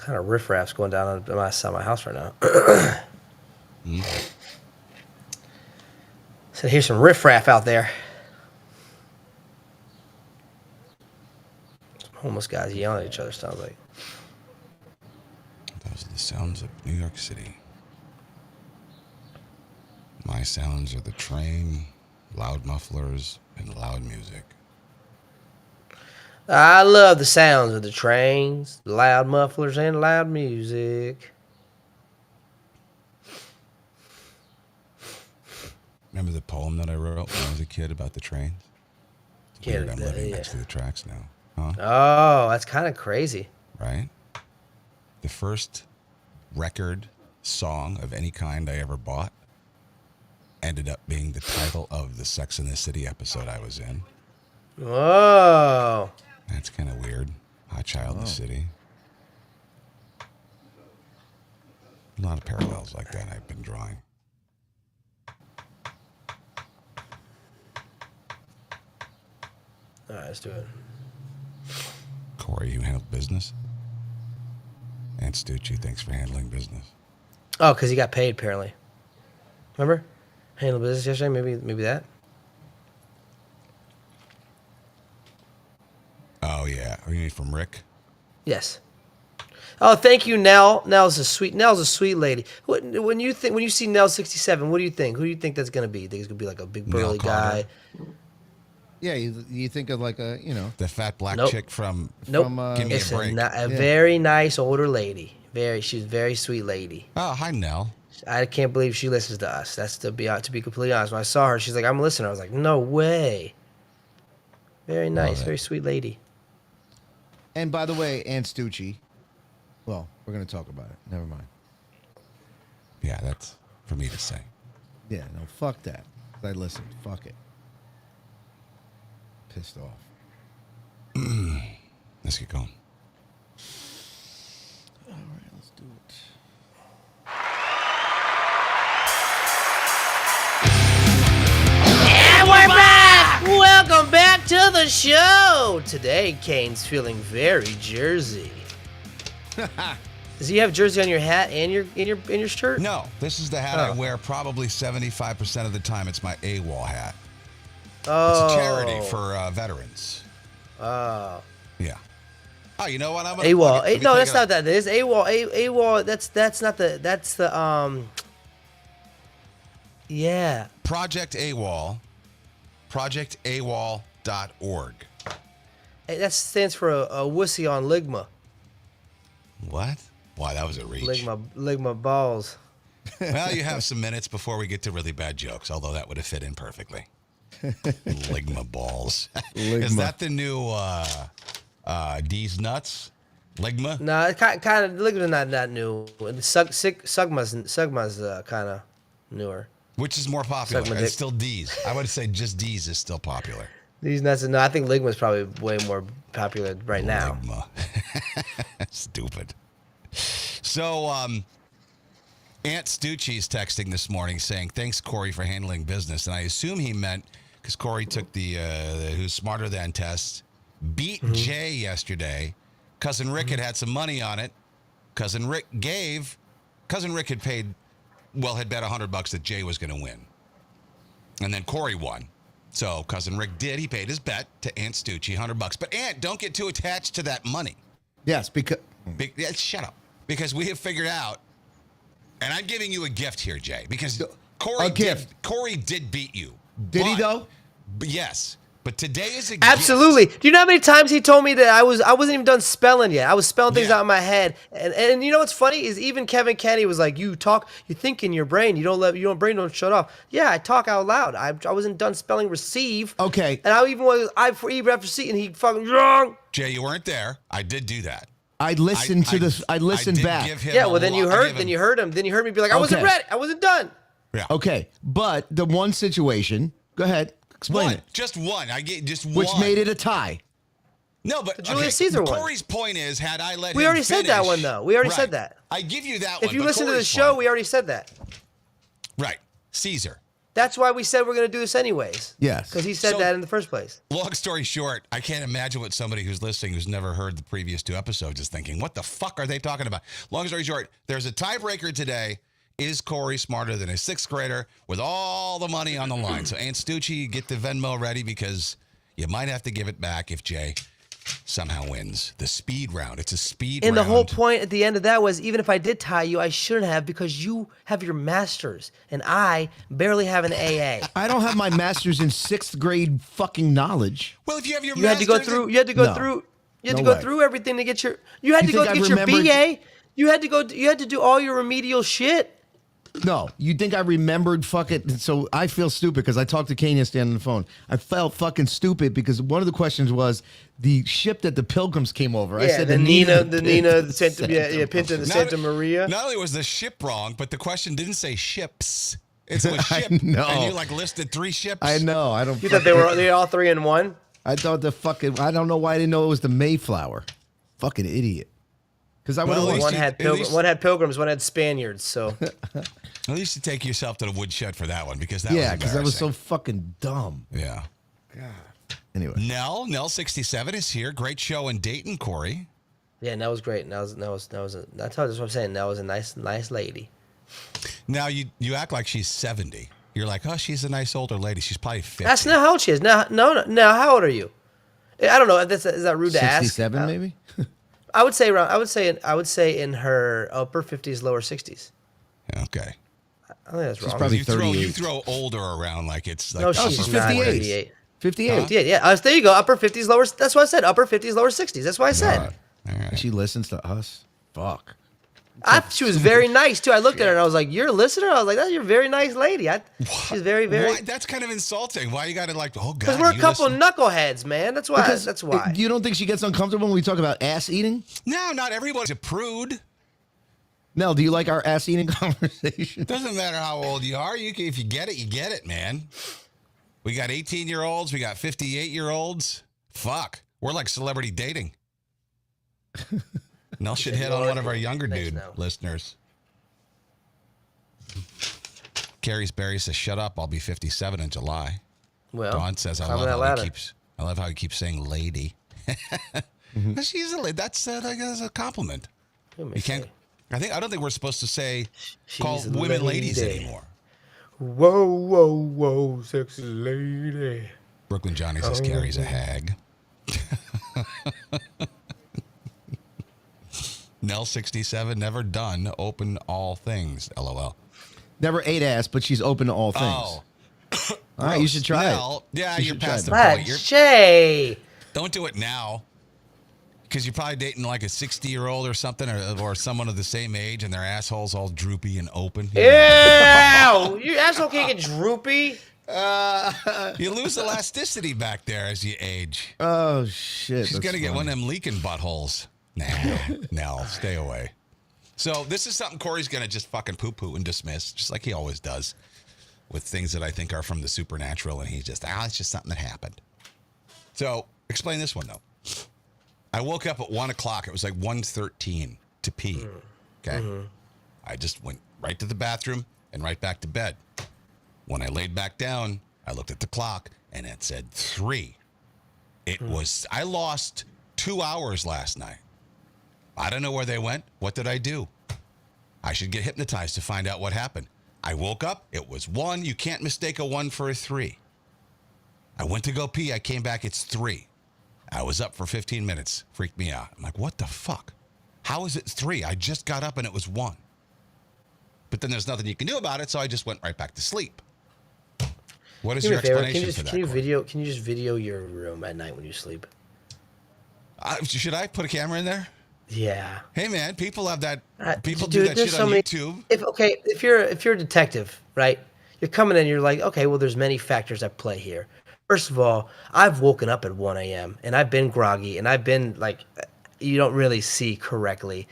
kind of riffraff's going down on my side of my house right now. So here's some riffraff out there. Some homeless guys yelling at each other, sounds like. Those are the sounds of New York City. My sounds are the train, loud mufflers, and loud music. I love the sounds of the trains, the loud mufflers, and loud music. Remember the poem that I wrote when I was a kid about the trains? It's weird I'm living next to the tracks now. Huh? Oh, that's kind of crazy. Right? The first record song of any kind I ever bought ended up being the title of the Sex and the City episode I was in. Whoa. That's kind of weird. Hot Child in the City. A lot of parallels like that I've been drawing. All right, let's do it. Corey, you handled business? And Stucci, thanks for handling business. Oh, because he got paid, apparently. Remember? Handled business yesterday? Maybe that? Oh, yeah. You mean from Rick? Yes. Oh, thank you, Nell. Nell's a sweet lady. When you see Nell 67, what do you think? Who do you think that's gonna be? You think it's gonna be like a big burly guy? Yeah, you think of like a, the fat black chick from Nope. Give Me It's a Break. a very nice older lady. She's a very sweet lady. Oh, hi, Nell. I can't believe she listens to us. That's to be completely honest. When I saw her, she's like, I'm a listener. I was like, no way. Very nice, very sweet lady. And by the way, Aunt Stucci. Well, we're gonna talk about it. Never mind. Yeah, that's for me to say. Yeah, no, fuck that. I listened. Fuck it. Pissed off. Let's get going. All right, let's do it. And we're back! Welcome back to the show! Today, Kane's feeling very Jersey. Does he have Jersey on your hat and in your shirt? No, this is the hat I wear probably 75% of the time. It's my AWOL hat. Oh. It's a charity for veterans. Oh. Yeah. Oh, you know what? I'm AWOL. No, that's not that. It is AWOL. AWOL. That's not the. That's the. Yeah. Project AWOL. ProjectAWOL.org. Hey, that stands for a wussy on Ligma. What? Why, that was a reach. Ligma balls. Well, you have some minutes before we get to really bad jokes, although that would have fit in perfectly. Ligma balls. Ligma. Is that the new D's nuts? Ligma? No, it kind of Ligma's not that new. Sugma's kind of newer. Which is more popular? Sugma It's still D's. I would say just D's is still popular. These nuts, no, I think Ligma's probably way more popular right now. Ligma. Stupid. So, Aunt Stucci's texting this morning saying, thanks, Corey, for handling business. And I assume he meant, because Corey took the Who's Smarter Than test, beat Jay yesterday. Cousin Rick had some money on it. Cousin Rick had bet $100 that Jay was going to win. And then Corey won. So Cousin Rick did. He paid his bet to Aunt Stucci, $100. But Aunt, don't get too attached to that money. Yes, because... Shut up. Because we have figured out, and I'm giving you a gift here, Jay, because Corey did beat you. Did he, though? Yes. But today is a Absolutely. gift. Do you know how many times he told me that I wasn't even done spelling yet? I was spelling things out in my head. And you know what's funny is even Kevin Kenny was like, you think in your brain, brain don't shut off. Yeah, I talk out loud. I wasn't done spelling receive. Okay. And I even was for E after C and he fucking wrong. Jay, you weren't there. I did do that. I listened back. Yeah, well then you heard him. Then you heard me be like, I wasn't ready. I wasn't done. Yeah. Okay. But the one situation, go ahead. Explain it. Just one. I get just Which one. made it a tie. No, but The Julius Caesar one. Corey's point is, had I let him We already finish, said that one, though. We already said that. I give you that one. If you but listen to the Corey's show, point- we already said that. Right. Caesar. That's why we said we're going to do this anyways. Yes. Because he said So- that in the first place. Long story short, I can't imagine what somebody who's listening who's never heard the previous 2 episodes is thinking. What the fuck are they talking about? Long story short, there's a tiebreaker today. Is Corey smarter than a 6th grader with all the money on the line? So, Aunt Stucci, get the Venmo ready because you might have to give it back if Jay somehow wins the speed round. It's a speed round. And the whole point at the end of that was, even if I did tie you, I shouldn't have, because you have your master's and I barely have an AA. I don't have my master's in 6th grade fucking knowledge. Well, if you have your You had to go master's in- through. You had to go No. through. You had No to go way. through everything to get your. You had You to go think to I get your remembered- BA. You had to go. You had to do all your remedial shit. No, you think I remembered fucking. So I feel stupid because I talked to Kane yesterday on the phone. I felt fucking stupid because one of the questions was the ship that the Pilgrims came over. I said the Nina, the Pinta Santa, Pinta, the Not- Santa Maria. Not only was the ship wrong, but the question didn't say ships. It was ship. know. And you like listed 3 ships. I know. I don't. You thought they all 3 in one? I thought the fucking. I don't know why I didn't know it was the Mayflower. Fucking idiot. Because I would Well, have. at One least had you- at least- one had pilgrims, one had Spaniards. So At least you take yourself to the woodshed for that one because that was Yeah, because that was so embarrassing. fucking dumb. Yeah. Anyway. Nell 67 is here. Great show in Dayton, Corey. yeah, that was great. That's what I'm saying. That was a nice lady. Now you act like she's 70. You're like, oh, she's a nice older lady. She's probably 50. That's not how old she is. No. How old are you? I don't know. Is that rude to ask? 67 maybe. I would say around. I would say in her upper 50s, lower 60s. Okay. I think that's wrong. probably You throw 38. older around like it's like no, Oh, she's she's not 58. 58. 58. Yeah, yeah. There you go. Upper 50s, lower. That's what I said. Upper 50s, lower 60s. That's what I said. All right. She listens to us. Fuck. She was very nice too. I looked at her and I was like, "You're a listener." I was like, "You're a very nice lady." She's very, very. Why? That's kind of insulting. Why you got to like, oh God. Because we're a you couple listen- knuckleheads, man. That's why. That's why. You don't think she gets uncomfortable when we talk about ass eating? No, not everyone's a prude. Nell, do you like our ass eating conversation? Doesn't matter how old you are. If you get it, man. We got 18-year-olds. We got 58-year-olds. Fuck. We're like celebrity dating. Nell should hit on one of our younger Thanks, dude Nell. listeners. Carrie's Berry says, shut up. I'll be 57 in July. Well, Dawn says, I climbing that love ladder. how he keeps saying lady. She's a lady. That's a compliment. Who may You can't. say? I don't think we're supposed to say call She's a women ladies lady. anymore. Whoa, sexy lady. Brooklyn Johnny says Carrie's a hag. Nell 67 never done open all things. LOL. Never ate ass, but she's open to all things. Oh, All right, you should try Nell, it. yeah, You you're should try past the that. point. Shay. Don't do it now. Because you're probably dating like a 60-year-old or something, or someone of the same age, and their asshole's all droopy and open. Ew! Your asshole can't get droopy. You lose elasticity back there as you age. Oh shit! She's that's gonna get one funny. of them leaking buttholes. Nah, no, stay away. So this is something Corey's gonna just fucking poo-poo and dismiss, just like he always does, with things that I think are from the supernatural, and he's just, it's just something that happened. So explain this one though. I woke up at 1 o'clock. It was like 1:13 to pee. Okay, I just went right to the bathroom and right back to bed. When I laid back down, I looked at the clock and it said 3. It was, I lost 2 hours last night. I don't know where they went. What did I do? I should get hypnotized to find out what happened. I woke up. It was 1. You can't mistake a 1 for a 3. I went to go pee. I came back. It's 3. I was up for 15 minutes. Freaked me out. I'm like, what the fuck? How is it 3? I just got up and it was 1. But then there's nothing you can do about it, so I just went right back to sleep. What is Do me your a favor. explanation for that? Can you Corey? Can you just video your room at night when you sleep? Should I put a camera in there? Yeah. Hey man, people have that. People Dude, do that there's shit so on many- YouTube. If you're a detective, right? You're coming in, you're like, okay, well, there's many factors at play here. First of all, I've woken up at 1 a.m. and I've been groggy and I've been like, you don't really see correctly.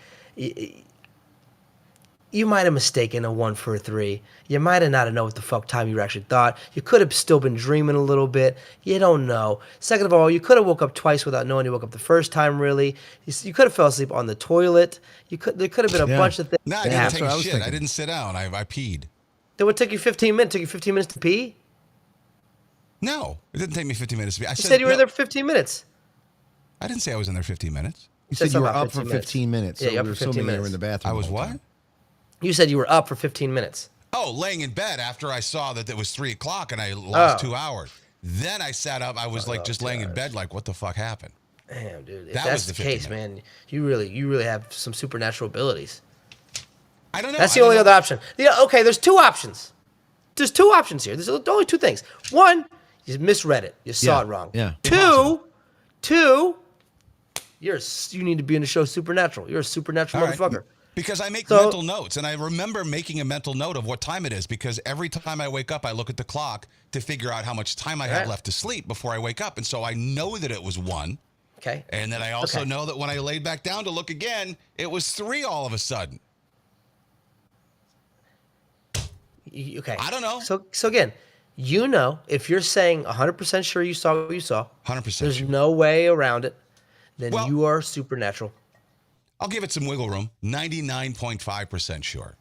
You might have mistaken a 1 for a 3. You might have not known what the fuck time you actually thought. You could have still been dreaming a little bit. You don't know. Second of all, you could have woke up twice without knowing you woke up the first time, really. You could have fell asleep on the toilet. There could have been a Yeah. bunch of things. No, I that didn't happened. take what I a was shit. thinking. I didn't sit down. I peed. Then what took you 15 minutes? Took you 15 minutes to pee? No, it didn't take me 15 minutes to be. I You said you were no, there for 15 minutes. I didn't say I was in there 15 minutes. You said said you were something about up for 15 15 minutes. Yeah, So you're up we were for 15 assuming you were minutes. in the bathroom. I was the whole what? time. You said you were up for 15 minutes. Oh, laying in bed after I saw that it was 3 o'clock and I lost Oh. 2 hours. Then I sat up. I was like just laying in bed, like, what the fuck happened? Damn, dude. If That that's was the the 15 case, man, you really have some supernatural abilities. I don't know. That's I the don't only know. other option. Yeah, okay, there's two options. There's two options here. There's only two things. One, you misread it. You saw Yeah, it wrong. yeah. Two, you need to be in the show Supernatural. You're a supernatural All right. motherfucker. Because I make So- mental notes, and I remember making a mental note of what time it is, because every time I wake up, I look at the clock to figure out how much time I have Right. left to sleep before I wake up. And so I know that it was 1. Okay. And then I also Okay. know that when I laid back down to look again, it was 3 all of a sudden. Okay. I don't know. So again, you know, if you're saying 100% sure you saw what you saw, 100% there's sure. no way around it, then Well- you are supernatural. I'll give it some wiggle room. 99.5% sure.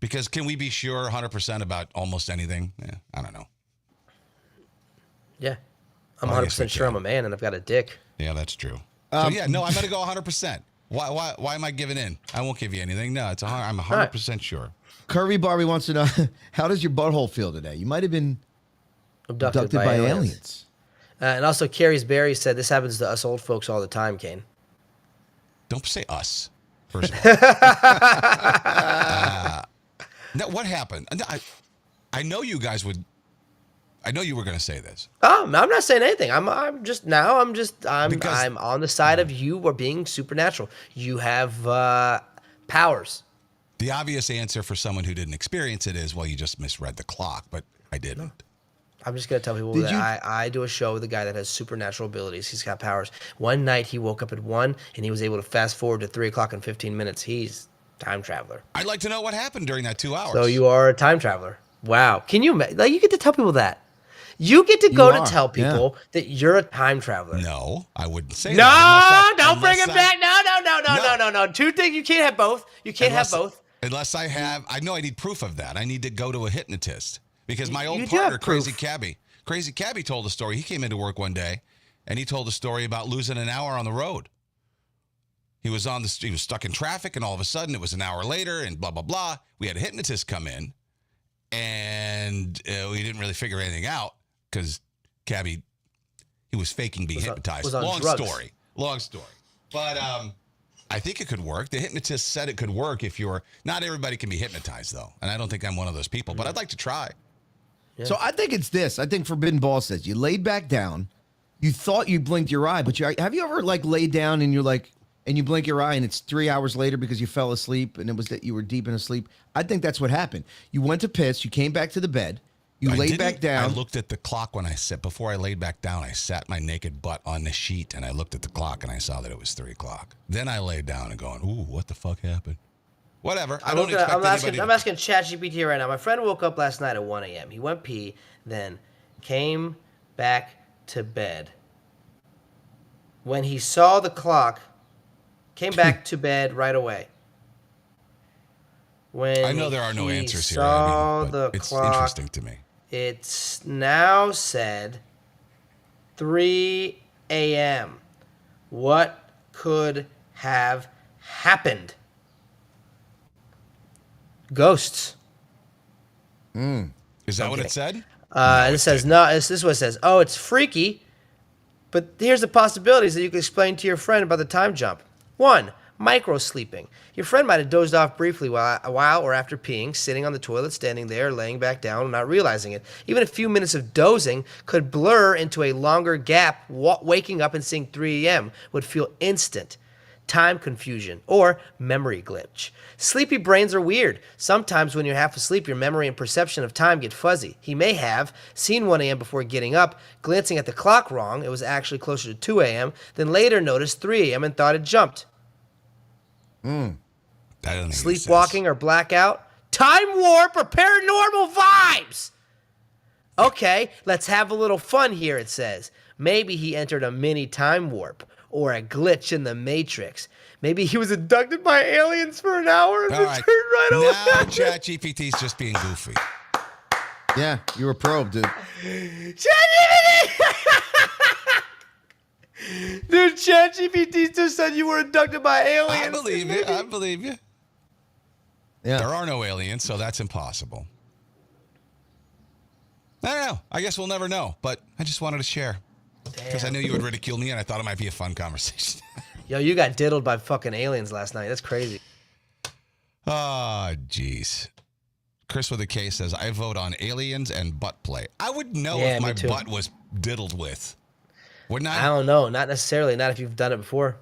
Because can we be sure 100% about almost anything? I don't know. Yeah. I'm Well, I guess we 100% sure I'm a can. man and I've got a dick. Yeah, that's true. So yeah, no, I'm going to go 100%. Why am I giving in? I won't give you anything. No, I'm 100% sure. Curvy Barbie wants to know, how does your butthole feel today? You might have been abducted by aliens. And also, Carrie's Berry said this happens to us old folks all the time, Kane. Don't say us, first of all. Now, what happened? I know you guys would. I know you were going to say this. Oh, I'm not saying anything. I'm Because- on the side of you are being supernatural. You have powers. The obvious answer for someone who didn't experience it is, well, you just misread the clock, but I didn't. I'm just gonna tell people Did that you- I do a show with a guy that has supernatural abilities. He's got powers. One night he woke up at 1 and he was able to fast forward to 3 o'clock in 15 minutes. He's time traveler. I'd like to know what happened during that 2 hours. So you are a time traveler. Wow. Can you like you get to tell people that? You get to go are, to tell people that you're a time traveler. No, I wouldn't say No, that. don't bring unless it I- back. No. Two things. You can't have both. You can't have both. Unless I have, I know I need proof of that. I need to go to a hypnotist because my You old do have partner, proof. Crazy Cabby told a story. He came into work one day and he told a story about losing an hour on the road. He was he was stuck in traffic, and all of a sudden it was an hour later and blah, blah, blah. We had a hypnotist come in and we didn't really figure anything out because Cabby, he was faking being hypnotized. was on Long drugs. story. But I think it could work. The hypnotist said it could work if you're, not everybody can be hypnotized though. And I don't think I'm one of those people, but I'd like to try. So I think it's this. I think Forbidden Ball says you laid back down. You thought you blinked your eye, but have you ever like laid down and you're like, and you blink your eye and it's 3 hours later because you fell asleep and it was that you were deep in a sleep? I think that's what happened. You went to piss. You came back to the bed. You laid back down. I looked at the clock when before I laid back down, I sat my naked butt on the sheet and I looked at the clock and I saw that it was 3 o'clock. Then I laid down and going, ooh, what the fuck happened? Whatever. I don't expect anybody I'm asking ChatGPT right now. My friend woke up last night at 1 a.m. He went pee, then came back to bed. When he saw the clock, came back to bed right away. When I know there are no he answers here. Saw but the it's clock, interesting to me. It's now said 3 a.m. What could have happened? Ghosts. Is that what it said? It says no. This is what it says. Oh, it's freaky, but here's the possibilities that you can explain to your friend about the time jump. 1. Micro sleeping. Your friend might have dozed off briefly while or after peeing, sitting on the toilet, standing there, laying back down, not realizing it. Even a few minutes of dozing could blur into a longer gap. Waking up and seeing 3 a.m. would feel instant. Time confusion or memory glitch. Sleepy brains are weird. Sometimes when you're half asleep, your memory and perception of time get fuzzy. He may have seen 1 a.m. before getting up, glancing at the clock wrong, it was actually closer to 2 a.m., then later noticed 3 a.m. and thought it jumped. That doesn't make any Sleepwalking sense. or blackout. Time warp or paranormal vibes. Okay, let's have a little fun here, it says. Maybe he entered a mini time warp. or a glitch in the Matrix. Maybe he was abducted by aliens for an hour and All right. returned right away. Now ChatGPT's just being goofy. Yeah, you were probed, dude. Dude, ChatGPT just said you were abducted by aliens. I believe you. I believe you. Yeah. There are no aliens, so that's impossible. I don't know. I guess we'll never know, but I just wanted to share. Because I knew you would ridicule me, and I thought it might be a fun conversation. Yo, you got diddled by fucking aliens last night. That's crazy. Oh, jeez. Chris with a K says, I vote on aliens and butt play. I would know if my butt was diddled with. Wouldn't I? I don't know. Not necessarily. Not if you've done it before.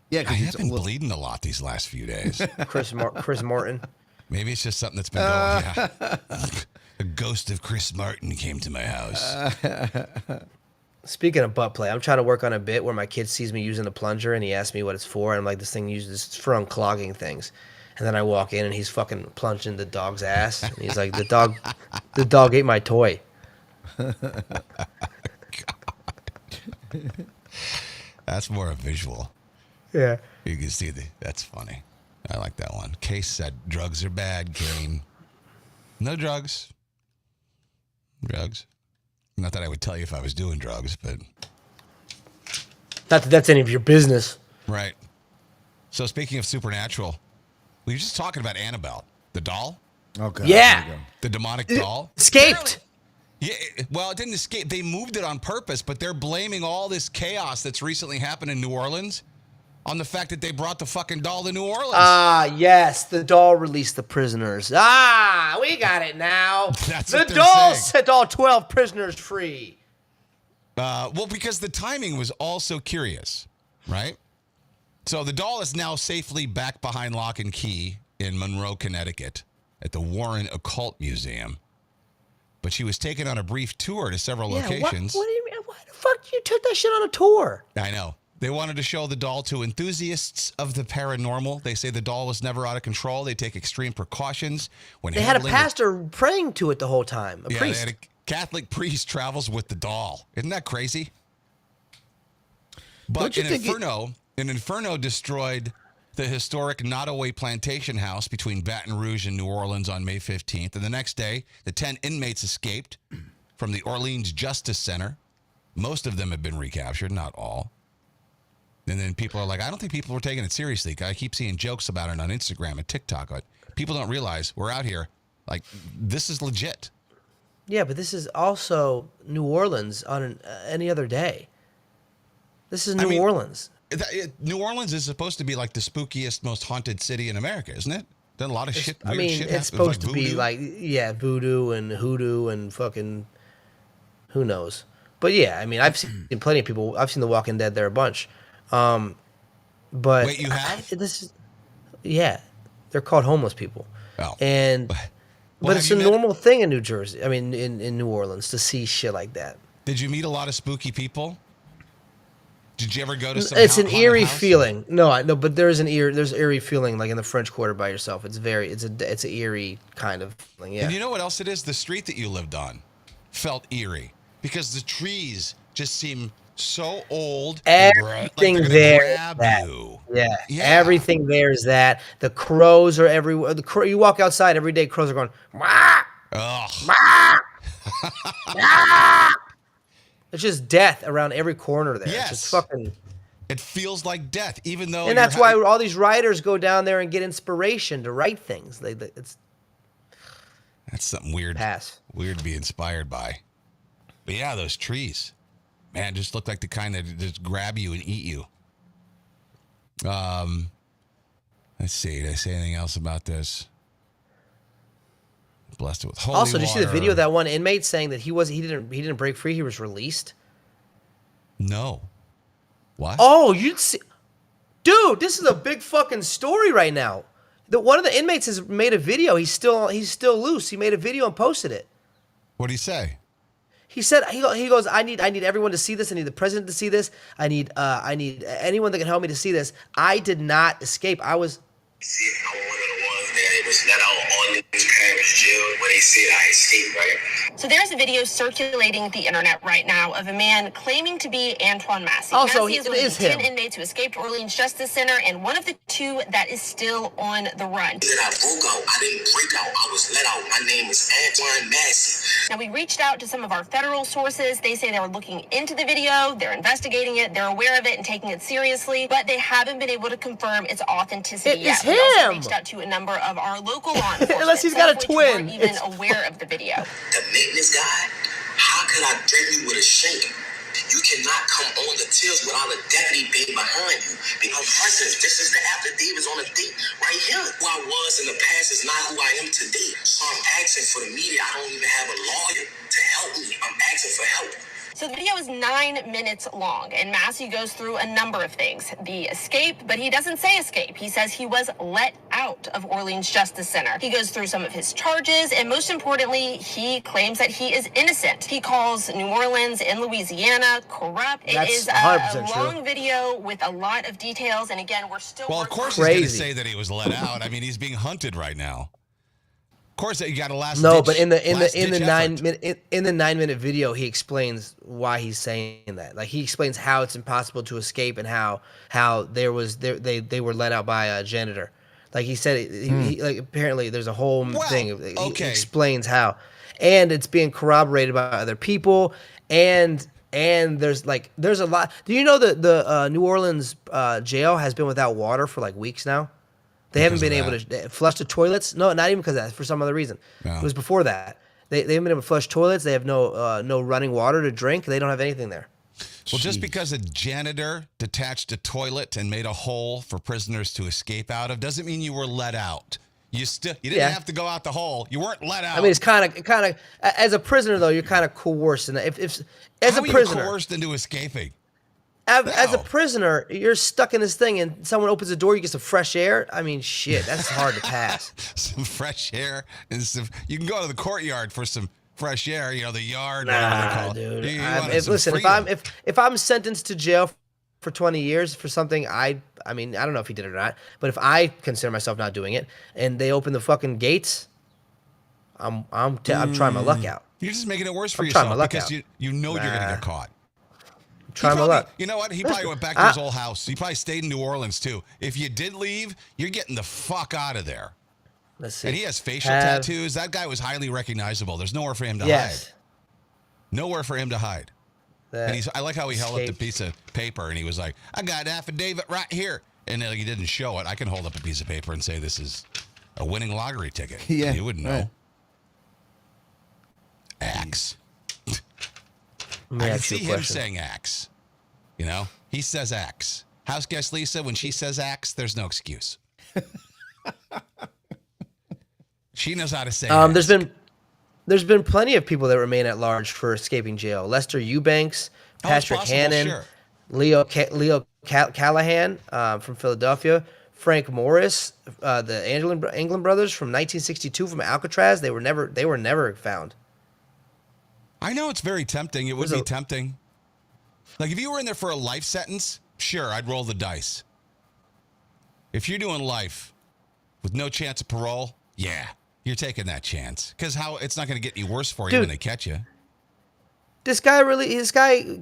Yeah, I because have been bleeding a lot these last few days. Chris Morton. Maybe it's just something that's been going on. Yeah. A ghost of Chris Martin came to my house. Speaking of butt play, I'm trying to work on a bit where my kid sees me using a plunger and he asks me what it's for. And I'm like, this thing uses for unclogging things. And then I walk in and he's fucking plunging the dog's ass. And he's like, the dog ate my toy. That's more a visual. Yeah. You can see that's funny. I like that one. Case said, drugs are bad, Kane. No drugs. Drugs. Not that I would tell you if I was doing drugs, but... Not that that's any of your business. Right. So speaking of supernatural, we were just talking about Annabelle, the doll. Okay. Yeah. there you go. The demonic doll. Escaped. Yeah, well, it didn't escape. They moved it on purpose, but they're blaming all this chaos that's recently happened in New Orleans on the fact that they brought the fucking doll to New Orleans. Ah, yes. The doll released the prisoners. Ah, we got it now. That's the what they're doll saying. set all 12 prisoners free. Well, because the timing was also curious, right? So the doll is now safely back behind lock and key in Monroe, Connecticut at the Warren Occult Museum. But she was taken on a brief tour to several locations. What do you mean? Why the fuck you took that shit on a tour? I know. They wanted to show the doll to enthusiasts of the paranormal. They say the doll was never out of control. They take extreme precautions when They had a handling pastor praying to it the whole time. A Yeah, priest. they had a Catholic priest travels with the doll. Isn't that crazy? But Don't you think an inferno destroyed the historic Nottoway Plantation House between Baton Rouge and New Orleans on May 15th. And the next day, the 10 inmates escaped from the Orleans Justice Center. Most of them have been recaptured, not all. And then people are like, I don't think people were taking it seriously. I keep seeing jokes about it on Instagram and TikTok. But people don't realize we're out here. Like, this is legit. Yeah, but this is also New Orleans on any other day. This is New Orleans. New Orleans is supposed to be like the spookiest, most haunted city in America, isn't it? Then a lot of shit. I Weird mean, shit it's happens, supposed to be voodoo. like, yeah, voodoo and hoodoo and fucking who knows. But yeah, I mean, I've seen plenty of people. I've seen The Walking Dead there a bunch. But Wait, you have? Yeah, they're called homeless people. Oh. And Well, but have it's you a met- normal thing in New Jersey. I mean, in New Orleans to see shit like that. Did you meet a lot of spooky people? Did you ever go to some? It's an haunted eerie house? feeling. No, I know, but there's eerie feeling like in the French Quarter by yourself. It's an eerie kind of feeling. Yeah. And you know what else it is? The street that you lived on felt eerie because the trees just seem so old. Everything like they're gonna there is grab that. you. Yeah. Yeah. Everything there is that. The crows are everywhere. You walk outside every day, crows are going, "Wah! Ugh. It's just death around every corner there. Yes. It's just fucking. It feels like death, even though. And that's why all these writers go down there and get inspiration to write things. It's That's something weird. pass. Weird to be inspired by. But yeah, those trees, man, just look like the kind that just grab you and eat you. Let's see. Did I say anything else about this? Blessed it with holy Also, did you see the water. video of that one inmate saying that he didn't break free, he was released? No. What? Oh, you'd see, dude, this is a big fucking story right now. One of the inmates has made a video. He's still loose. He made a video and posted it. What did he say? He said he goes, I need everyone to see this. I need the president to see this. I need anyone that can help me to see this. I did not escape. I was. See, I'm one of the ones that it was let out on the newspaper to jail where they said I escaped, right? So there's a video circulating the internet right now of a man claiming to be Antoine Massey. Also, Massey is it one of is the 10 him. inmates who escaped Orleans Justice Center and one of the 2 that is still on the run. Then I broke out. I didn't break out. I was let out. My name is Antoine Massey. Now, we reached out to some of our federal sources. They say they were looking into the video, they're investigating it, they're aware of it and taking it seriously, but they haven't been able to confirm its authenticity It's yet. We also him! reached out to a number of our local law enforcement. Unless he's some got of a which twin. weren't even It's- aware of the video. The maintenance guy, how could I threaten you with a shank? You cannot come on the tills without a deputy being behind you. Because this is the affidavits on the date right here. Who I was in the past is not who I am today. So I'm asking for the media. I don't even have a lawyer to help me. I'm asking for help. So the video is 9 minutes long, and Massey goes through a number of things. The escape, but he doesn't say escape. He says he was let out of Orleans Justice Center. He goes through some of his charges, and most importantly, he claims that he is innocent. He calls New Orleans and Louisiana corrupt. That's it is 100% a true. long video with a lot of details, and again, we're still Well, of working course on he's going to Crazy. say that he was let out. I mean, he's being hunted right now. Of course, you got a last. No, ditch- but in the last-ditch 9-minute video, he explains why he's saying that. Like he explains how it's impossible to escape and how they were let out by a janitor. Like he said, he like apparently there's a whole thing. He okay. explains how, and it's being corroborated by other people, and there's a lot. Do you know that the New Orleans jail has been without water for like weeks now? They haven't been able to flush the toilets. No, not even because of that. For some other reason. Yeah. It was before that. They haven't been able to flush toilets. They have no running water to drink. They don't have anything there. Well, just because a janitor detached a toilet and made a hole for prisoners to escape out of doesn't mean you were let out. You didn't have to go out the hole. You weren't let out. I mean, it's kind of as a prisoner though, you're kind of coerced. And if as How a are you prisoner, coerced into escaping? as a No. prisoner, you're stuck in this thing, and someone opens the door, you get some fresh air. I mean, shit, that's hard to pass. Some fresh air and you can go to the courtyard for some fresh air. You know, the yard. whatever they Nah, call it. dude. You wanted If, some listen, freedom. if I'm sentenced to jail for 20 years for something, I mean, I don't know if he did it or not, but if I consider myself not doing it, and they open the fucking gates, I'm trying my luck out. You're just making it worse for I'm trying my yourself luck because out. you know you're going to Nah. get caught. Try my Probably- luck. You know what? He probably went back to his old house. He probably stayed in New Orleans too. If you did leave, you're getting the fuck out of there. Let's see. And he has facial Have- tattoos. That guy was highly recognizable. There's nowhere for him to Yes. hide. Nowhere for him to hide. That And I like how he held up the escaped. piece of paper and he was like, "I got an affidavit right here." And he didn't show it. I can hold up a piece of paper and say this is a winning lottery ticket. Yeah, You wouldn't know. right. Axe. Let me I can ask see you a him question. saying axe. You know, he says axe. House guest Lisa, when she says axe, there's no excuse. She knows how to say axe. There's been plenty of people that remain at large for escaping jail. Lester Eubanks, Oh, it's Patrick possible, Hannon, sure. Leo Callahan from Philadelphia, Frank Morris, the Anglin brothers from 1962 from Alcatraz. They were never found. I know it's very tempting. It would There's be a- tempting. Like if you were in there for a life sentence, sure, I'd roll the dice. If you're doing life with no chance of parole, yeah, you're taking that chance. Because it's not going to get any worse for you Dude. when they catch you. This guy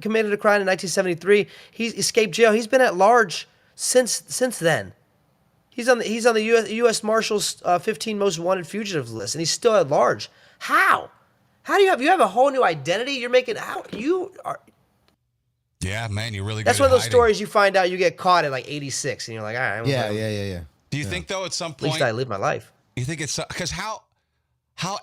committed a crime in 1973. He escaped jail. He's been at large since then. He's on the U.S. Marshals 15 most wanted fugitives list, and he's still at large. How? How do you have a whole new identity? You're making how you are. Yeah, man, you're really good That's at one of those hiding. stories you find out you get caught at like 86, and you're like, all right, Yeah. Do you think, though, at some At least point, I live my life. you think it's because how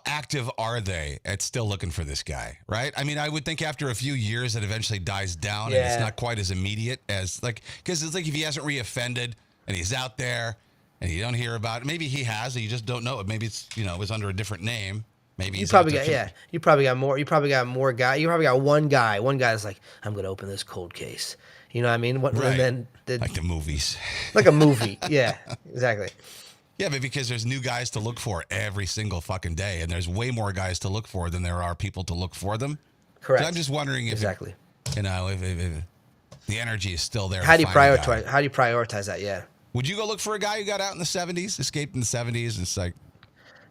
active are they at still looking for this guy, right? I mean, I would think after a few years it eventually dies down and it's Yeah. not quite as immediate as because it's like if he hasn't reoffended and he's out there and you don't hear about it, maybe he has, and you just don't know it. Maybe it's, it was under a different name. Maybe You he's probably out got there- You probably got more. You probably got more guy. You probably got one guy. One guy that's like, I'm gonna open this cold case. You know what I mean? Right. And then like the movies. like a movie. Yeah, exactly. Yeah, but because there's new guys to look for every single fucking day, and there's way more guys to look for than there are people to look for them. Correct. So I'm just wondering if Exactly. if the energy is still there. How to do you find a guy. prioritize? How do you prioritize that? Yeah. Would you go look for a guy who got out in the 70s, escaped in the 70s? It's like,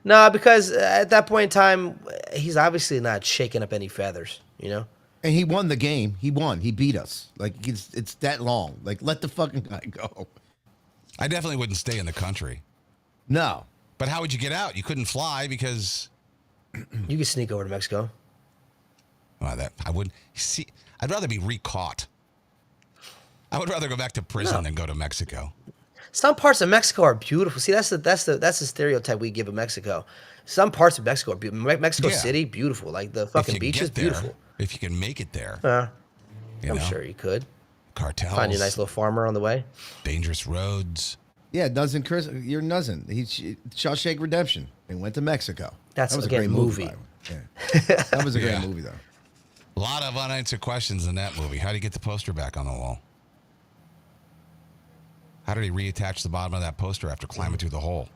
No, because at that point in time, he's obviously not shaking up any feathers, you know? And he won the game. He won. He beat us. Like it's that long. Like let the fucking guy go. I definitely wouldn't stay in the country. No. But how would you get out? You couldn't fly because You could sneak over to Mexico. well, that I wouldn't see. I'd rather be recaught. I would rather go back to prison than go to Mexico. Some parts of Mexico are beautiful. See, that's the stereotype we give of Mexico. Some parts of Mexico are beautiful. Mexico Yeah. City, beautiful. Like the If fucking you beach get is there, beautiful. if you can make it there, I'm sure you could cartels, find you a nice little farmer on the way. dangerous roads. Yeah, Nuzzin Chris, you're Nuzzin. Shawshank Redemption. They went to Mexico. That's, that was again, a great movie. movie. By the way. Yeah. That was a great Yeah. movie, though. A lot of unanswered questions in that movie. How do you get the poster back on the wall? How did he reattach the bottom of that poster after climbing through the hole?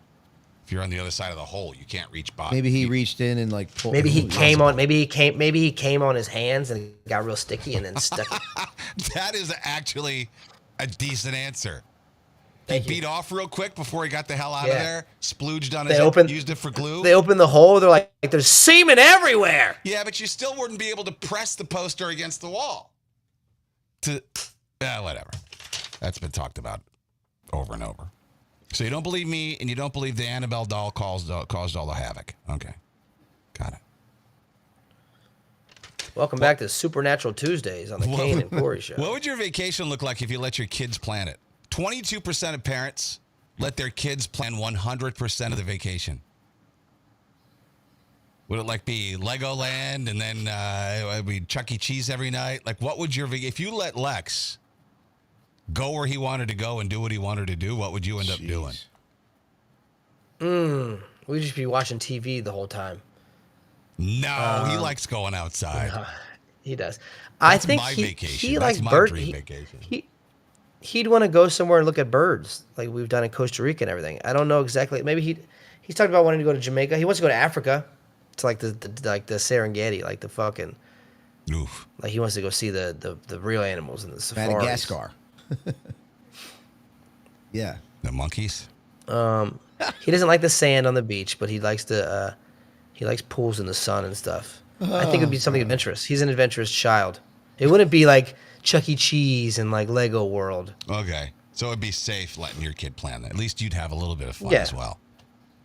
If you're on the other side of the hole, you can't reach bottom. Maybe he reached in and like pulled. Maybe he came on. Maybe he came on his hands and got real sticky and then stuck it. That is actually a decent answer. Thank He you. beat off real quick before he got the hell out of Yeah. there, splooged on They his opened- used it for glue. They open the hole. They're like there's semen everywhere. Yeah, but you still wouldn't be able to press the poster against the wall. Whatever. That's been talked about over and over. So you don't believe me, and you don't believe the Annabelle doll caused all the havoc. Okay, got it. Welcome back to Supernatural Tuesdays on the Kane and Corey show. What would your vacation look like if you let your kids plan it? 22% of parents let their kids plan 100% of the vacation. Would it like be Legoland and then it would be Chuck E. Cheese every night? Like, what would your if you let Lex go where he wanted to go and do what he wanted to do, what would you end up doing? We'd just be watching TV the whole time. No, he likes going outside. He does. That's I think my he, vacation. he That's likes my birds. dream vacation. He'd want to go somewhere and look at birds, like we've done in Costa Rica and everything. I don't know exactly. Maybe he's talking about wanting to go to Jamaica. He wants to go to Africa. It's like the Serengeti, like the fucking. Oof. Like he wants to go see the real animals in the safaris. Madagascar. Yeah. The monkeys? He doesn't like the sand on the beach, but he likes pools in the sun and stuff. I think it'd be something adventurous. He's an adventurous child. It wouldn't be like Chuck E. Cheese and like Lego World. Okay. So it'd be safe letting your kid plan that. At least you'd have a little bit of fun Yeah. as well.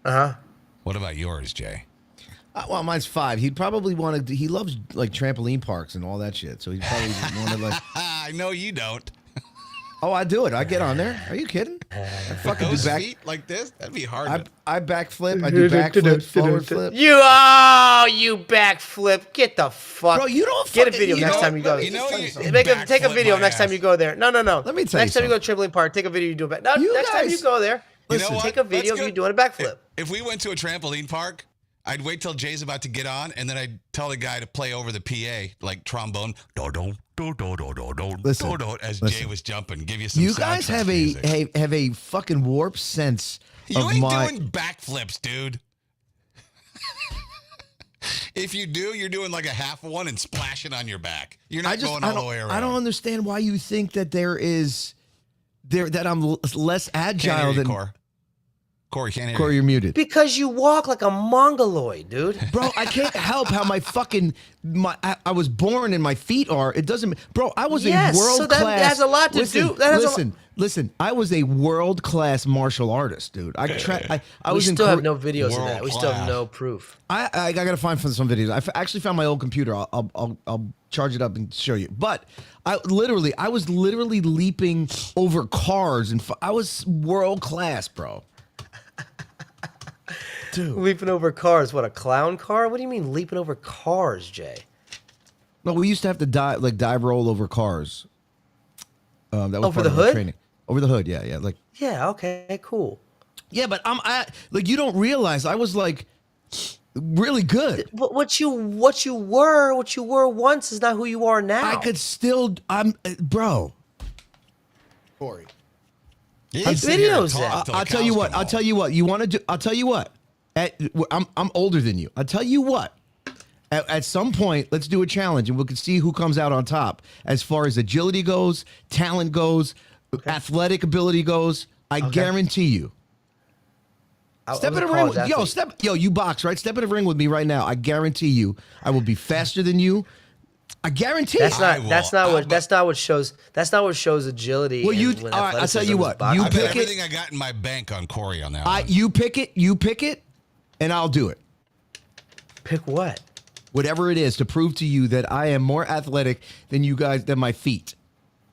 Uh-huh. What about yours, Jay? Well, mine's 5. He'd probably want to. He loves like trampoline parks and all that shit. So he'd probably want to like. I know you don't. Oh, I do it. I get on there. Are you kidding? I fucking do Those back. feet like this? That'd be hard. I backflip. I do backflip, forward flip. You backflip. Get the fuck. Bro, you don't get a fucking- video you next know- time you go. you know you Take a backflip video my next time ass. you go there. No. Let me tell you Next time you go to trampoline park, take a video you do a back. No, You next time guys- you go there, You know what? take a video of Let's you go- doing a backflip. If we went to a trampoline park, I'd wait till Jay's about to get on, and then I'd tell the guy to play over the PA, like trombone, do-do, do-do-do-do-do, Listen, do-do, as Jay listen. was jumping. Give you some You guys soundtrack have music. have a fucking warped sense You of ain't my. doing backflips, dude. If you do, you're doing like a half one and splashing on your back. You're not going all the way around. I don't understand why you think that that I'm less Can't hear agile you, than Corey, can't hear Corey. you. You're muted, Because you walk like a mongoloid, dude. bro. I can't help how my fucking I was born and my feet are. It doesn't, bro. I was Yes, a so world that class. has a lot to do- that has a lo- listen. I was a world class martial artist, dude. I We was in still have Kore- no videos of World that. We still have class. no proof. I gotta find some videos. Actually found my old computer. I'll charge it up and show you. But I was literally leaping over cars and I was world class, bro. Dude, Leaping over cars. What, a clown car? What do you mean leaping over cars, Jay? no, we used to have to dive roll over cars. That was Over part the of our hood? training. Over the hood, yeah, like Yeah, okay, cool. yeah. But like you don't realize I was like really good. But what you were once is not who you are now. I could still. Bro. Corey. You Take sit here and videos talk then. till the I'll tell you cows what. come I'll home. tell you what. You want to do? I'll tell you what. I'm older than you. I'll tell you what. At some point, let's do a challenge, and we can see who comes out on top as far as agility goes, talent goes, athletic ability goes. I guarantee you. Step was in a a ring. college athlete. You box, right? Step in a ring with me right now. I guarantee you, I will be faster than you. I guarantee. That's it. I will. that's not what shows agility. Well, and all right, I'll tell you athleticism is what, boxing. you I bet pick it. everything I got in my bank on Corey on that one. You pick it, and I'll do it. Pick what? Whatever it is to prove to you that I am more athletic than you guys, than my feet.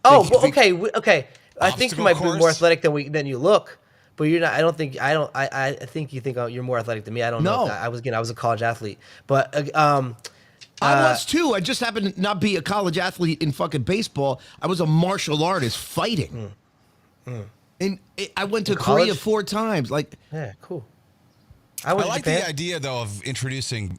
Oh, well, okay. I think you Obstacle might be more course? athletic than you look, but you're not. I think you think you're more athletic than me. I don't know. No. I was a college athlete, but I was too. I just happened to not be a college athlete in fucking baseball. I was a martial artist fighting. And I went to Korea college? 4 times. Like, yeah, cool. I went to like Japan. the idea though of introducing.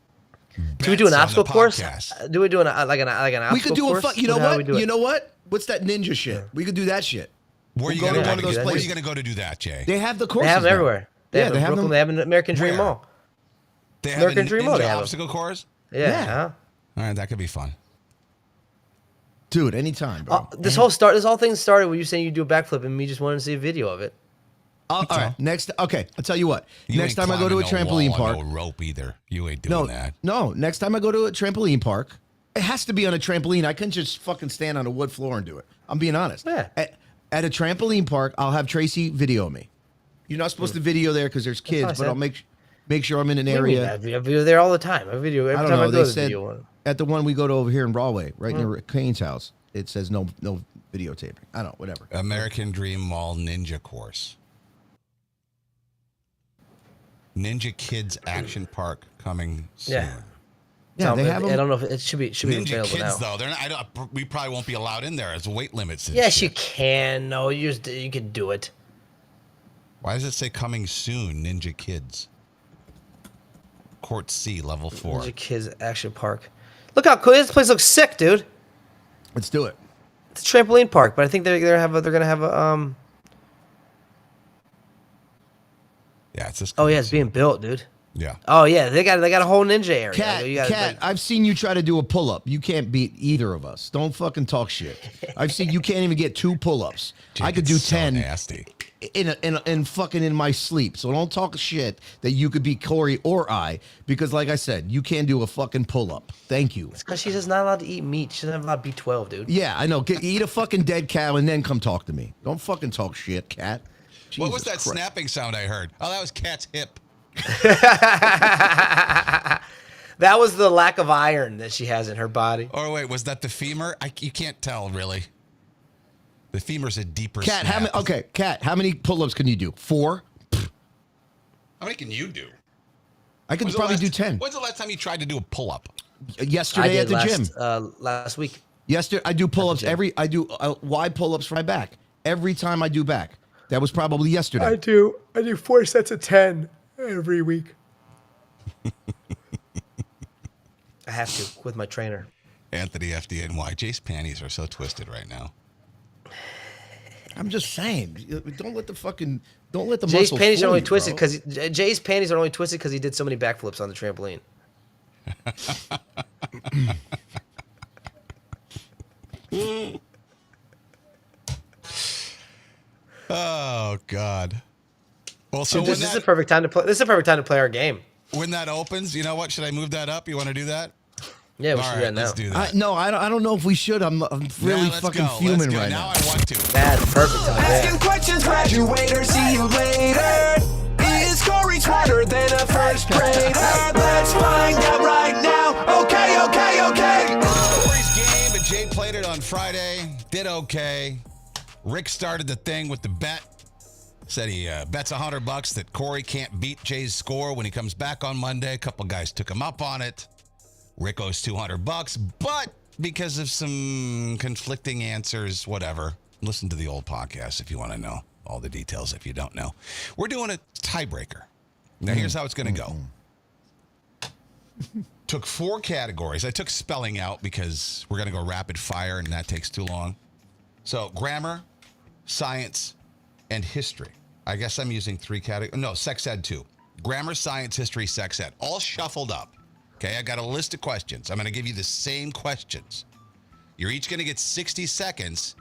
Do we do an bets on the obstacle course? podcast. Do we do like an obstacle we could do course? a you know How do we what? do it? You know what? What's that ninja shit? We could do that shit. Where are you We'll going go to to one of those Where are places. you going to go to do that, Jay? They have the They courses. have them now. everywhere. They have them in Brooklyn. They have an American Dream Yeah. Mall. They have American a Dream Mall, they ninja have 'em. obstacle course. Yeah. Yeah. Huh? All right, that could be fun. Dude, anytime, bro. This whole thing started with you saying you do a backflip and me just wanting to see a video of it. All right, okay. I'll tell you what. You Next ain't time I go to a climbing no trampoline wall on park. no rope either. You ain't doing that. No. Next time I go to a trampoline park, it has to be on a trampoline. I couldn't just fucking stand on a wood floor and do it. I'm being honest. Yeah. At a trampoline park, I'll have Tracy video me. You're not supposed to video there because there's kids, what I but said. I'll make sure I'm in an What do you mean? area. I video there all the time. I video every I don't time know. I go They to the said video one. at the one we go to over here in Broadway, right near Kane's house, it says no videotaping. I don't know, whatever. American Dream Mall Ninja Course. Ninja Kids Action Park coming soon. Yeah. Yeah, they have I them. don't know if it should be Ninja available Kids now. though, they're not. We probably won't be allowed in there as weight limits. And Yes, you shit. can. No, you can do it. Why does it say coming soon? Ninja Kids. Court C, level 4. Ninja Kids Action Park. Look how cool this place looks. Sick, dude. Let's do it. It's a trampoline park, but I think they're gonna have a Yeah, it's just. Oh yeah, it's being built, dude. Yeah. Oh yeah, they got a whole ninja area. Cat, You got, like- I've seen you try to do a pull-up. You can't beat either of us. Don't fucking talk shit. I've seen you can't even get 2 pull-ups. I could do It's so 10 nasty. in fucking in my sleep. So don't talk shit that you could beat Corey or I, because like I said, you can't do a fucking pull-up. Thank you. Because she's just not allowed to eat meat. She doesn't have allowed B12, dude. Yeah, I know. Eat a fucking dead cow and then come talk to me. Don't fucking talk shit, Cat. What was Jesus that Christ. snapping sound I heard? Oh, that was Cat's hip. That was the lack of iron that she has in her body. Or wait, was that the femur? You can't tell really. The femur's a deeper. Cat, snap. Cat, how many pull-ups can you do? 4? How many can you do? I could When's the probably last- do 10. When's the last time you tried to do a pull-up? Yesterday at the gym. Last week. Yesterday, I do pull-ups gym. I do wide pull-ups for my back. Every time I do back. That was probably yesterday. do 4 sets of 10 every week. I have to with my trainer. Anthony FDNY. Jace panties are so twisted right now. I'm just saying. Don't let the Jay's muscle panties are fool only you, twisted bro. because Jay's panties are only twisted because he did so many backflips on the trampoline. Oh God. Well, so This is the perfect time to play. This is the perfect time to play our game. when that opens, you know what? Should I move that up? You want to do that? Yeah, we All should right, do that now. let's do that. No, I don't know if we should. I'm really Yeah, let's fucking go. fuming Let's go. right now. now. I want to. Bad, perfect time. Asking Yeah. questions, graduator, see you later. Is Corey smarter than a first grader? Let's find out right now. Okay. Corey's game, and Jay played it on Friday. Did okay. Rick started the thing with the bet. Said he bets $100 that Corey can't beat Jay's score when he comes back on Monday. A couple guys took him up on it. Rick owes $200, but because of some conflicting answers, whatever. Listen to the old podcast if you want to know all the details. If you don't know, we're doing a tiebreaker. Now here's how it's going to go. Took 4 categories. I took spelling out because we're going to go rapid fire and that takes too long. So grammar, science, and history. I guess I'm using 3 categories. No, sex ed 2. Grammar, science, history, sex ed. All shuffled up. Okay, I got a list of questions. I'm going to give you the same questions. You're each going to get 60 seconds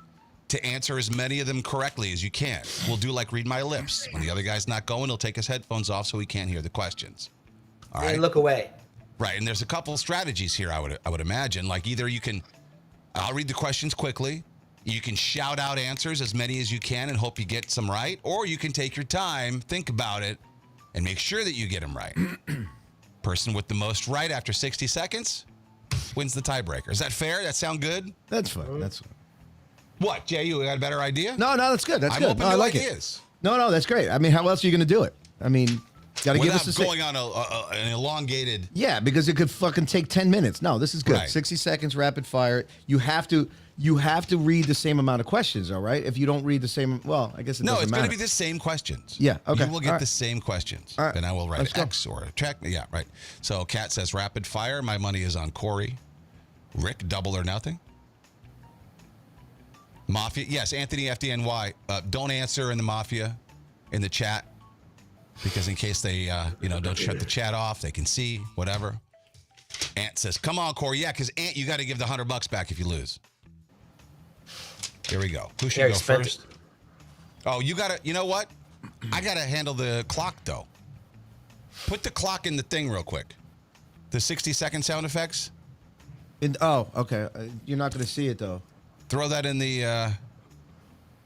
to answer as many of them correctly as you can. We'll do like read my lips. When the other guy's not going, he'll take his headphones off so he can't hear the questions. All right. And look away. Right, and there's a couple of strategies here. I would imagine. Like either you can, I'll read the questions quickly. You can shout out answers as many as you can and hope you get some right, or you can take your time, think about it, and make sure that you get them right. Person with the most right after 60 seconds wins the tiebreaker. Is that fair? That sound good? That's fine. That's fine. What, Jay? You got a better idea? No, that's good. That's I'm good. open No, to I like ideas. it. No, that's great. I mean, how else are you going to do it? I mean, got to give us Without going on an elongated. Yeah, because it could fucking take 10 minutes. No, this is good. Right. 60 seconds, rapid fire. You have to read the same amount of questions, all right? If you don't read the same, well, I guess it No, doesn't it's matter. going to be the same questions. Yeah, okay. You will get All right. the same questions. All right. Then I will write Let's go. X or a check. Yeah, right. So Kat says rapid fire. My money is on Corey. Rick, double or nothing. Mafia. Yes, Anthony FDNY. Don't answer in the Mafia in the chat because in case they, don't shut the chat off, they can see whatever. Ant says, come on, Corey. Yeah, because Ant, you got to give the $100 back if you lose. Here we go. Who should Very go expensive. first? Oh, you got to, you know what? I got to handle the clock, though. Put the clock in the thing real quick. The 60-second sound effects. Okay. You're not going to see it, though. Throw that in the,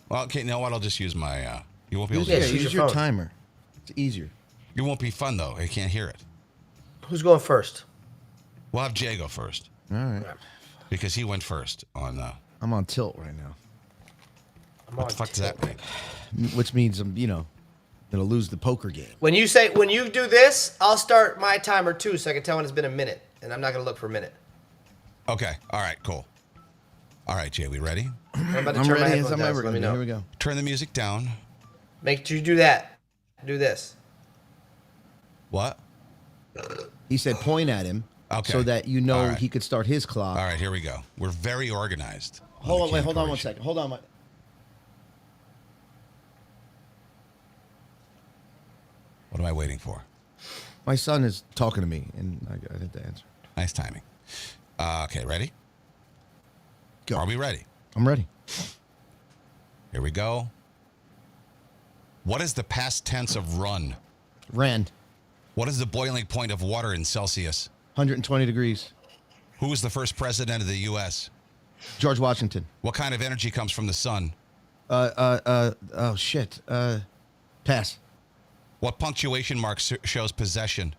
well, okay, you know what? I'll just use my, you won't be able to, Yeah, Use use your your phone. timer. It's easier. it won't be fun, though. I can't hear it. Who's going first? We'll have Jay go first All right. because he went first on, I'm on tilt right now, what the fuck does that mean? which means I'm, going to lose the poker game. When you do this, I'll start my timer too, so I can tell when it's been a minute, and I'm not gonna look for a minute. Okay. All right, cool. All right, Jay, we ready? I'm about to I'm turn my ready as headphones I'm down, ever so let going me to. know. Here we go. Turn the music down. Make sure you do that. Do this. What? He said point at him Okay. so that All right. he could start his clock. All right, here we go. We're very organized. Hold on, the wait, hold on Corey one Show. second. Hold on. What am I waiting for? My son is talking to me, and I have to answer. Nice timing. Okay, ready? Go. Are we ready? I'm ready. Here we go. What is the past tense of run? Ran. What is the boiling point of water in Celsius? 120 degrees. Who was the first president of the U.S.? George Washington. What kind of energy comes from the sun? Oh, shit. Pass. What punctuation mark shows possession?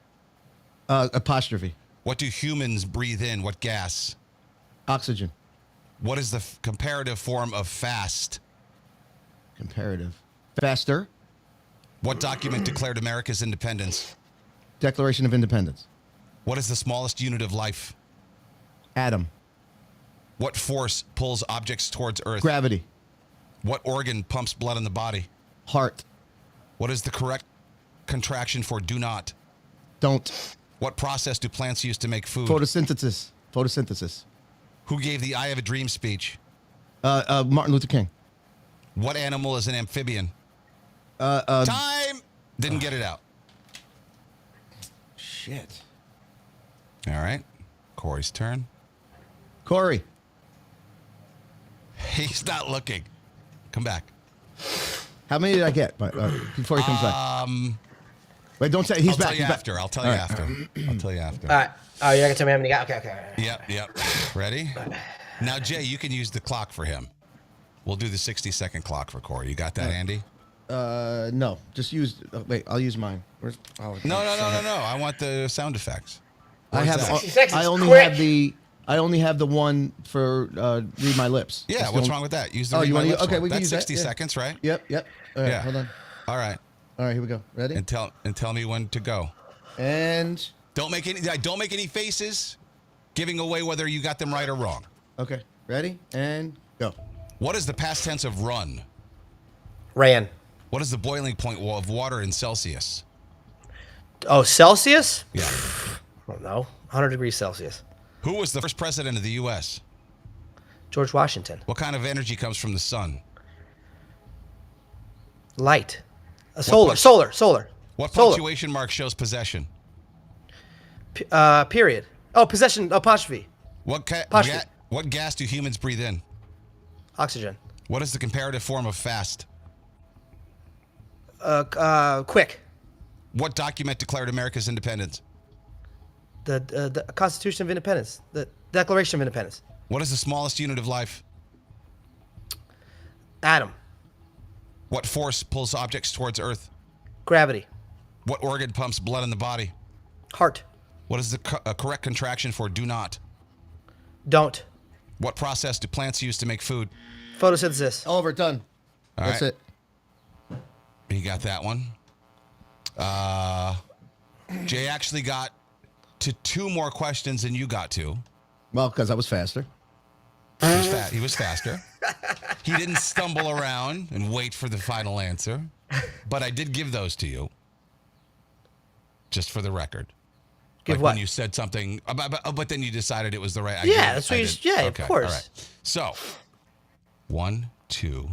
Apostrophe. What do humans breathe in? What gas? Oxygen. What is the comparative form of fast? Comparative. Faster. What document declared America's independence? Declaration of Independence. What is the smallest unit of life? Atom. What force pulls objects towards Earth? Gravity. What organ pumps blood in the body? Heart. What is the correct contraction for do not? Don't. What process do plants use to make food? Photosynthesis. Photosynthesis. Who gave the I Have a Dream speech? Martin Luther King. What animal is an amphibian? Time! Didn't get it out. Shit. All right. Corey's turn. Corey. He's not looking. Come back. How many did I get before he comes back? Wait, don't say he's I'll back. tell you He's back. after. I'll tell you All right. after. I'll tell you after. All right. Oh, you're not gonna tell me how many you got? Okay. All right. Yep. Ready? Now, Jay, you can use the clock for him. We'll do the 60-second clock for Corey. You got that, Andy? No, just use. Wait, I'll use mine. Where's? Oh, No. I want the sound effects. I have. 60 seconds I is only quick. have the. I only have the one for read my lips. Yeah, That's the what's only- wrong with that? Use the Oh, read you my wanna lips use- okay, one. we can That's use that, 60 yeah. seconds, right? Yep. All right, Yeah. hold on. All right. All right, here we go. Ready? And tell me when to go. And Don't make any faces giving away whether you got them right or wrong. okay, ready and go. What is the past tense of run? Ran. What is the boiling point of water in Celsius? Oh, Celsius? Yeah. I don't know. 100 degrees Celsius. Who was the first president of the U.S.? George Washington. What kind of energy comes from the sun? Light. Solar. What Solar. punctuation mark shows possession? Period. Oh, possession. Apostrophe. What Apostrophe. gas do humans breathe in? Oxygen. What is the comparative form of fast? Quick. What document declared America's independence? The Constitution of Independence. The Declaration of Independence. What is the smallest unit of life? Atom. What force pulls objects towards Earth? Gravity. What organ pumps blood in the body? Heart. What is the correct contraction for do not? Don't. What process do plants use to make food? Photosynthesis. Oliver, done. All That's right. it. You got that one. Jay actually got to 2 more questions than you got to. Well, because I was faster. He was faster. He didn't stumble around and wait for the final answer. But I did give those to you. Just for the record. Give like what? when you said something, but then you decided it was the right. Yeah, that's what you. Yeah, okay, of course. All right. So, 1, 2,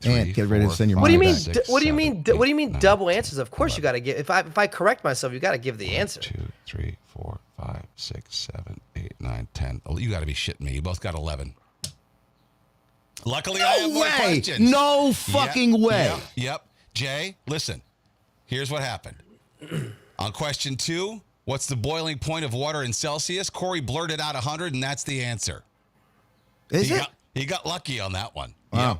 3, And get ready to 4, send your 5, What do you mean? 6, What do you 7, mean? 8, What do you mean 9, double answers? Of course 11. you got to give. If I correct myself, you got to give the answer. 2, 3, 4, 5, 6, 7, 8, 9, 10. Oh, you got to be shitting me. You both got 11. Luckily, I have No more way. questions. No fucking way. Yep. Jay, listen. Here's what happened. On question 2, what's the boiling point of water in Celsius? Corey blurted out 100, and that's the answer. Is it? He got lucky on that one. Wow. Yep.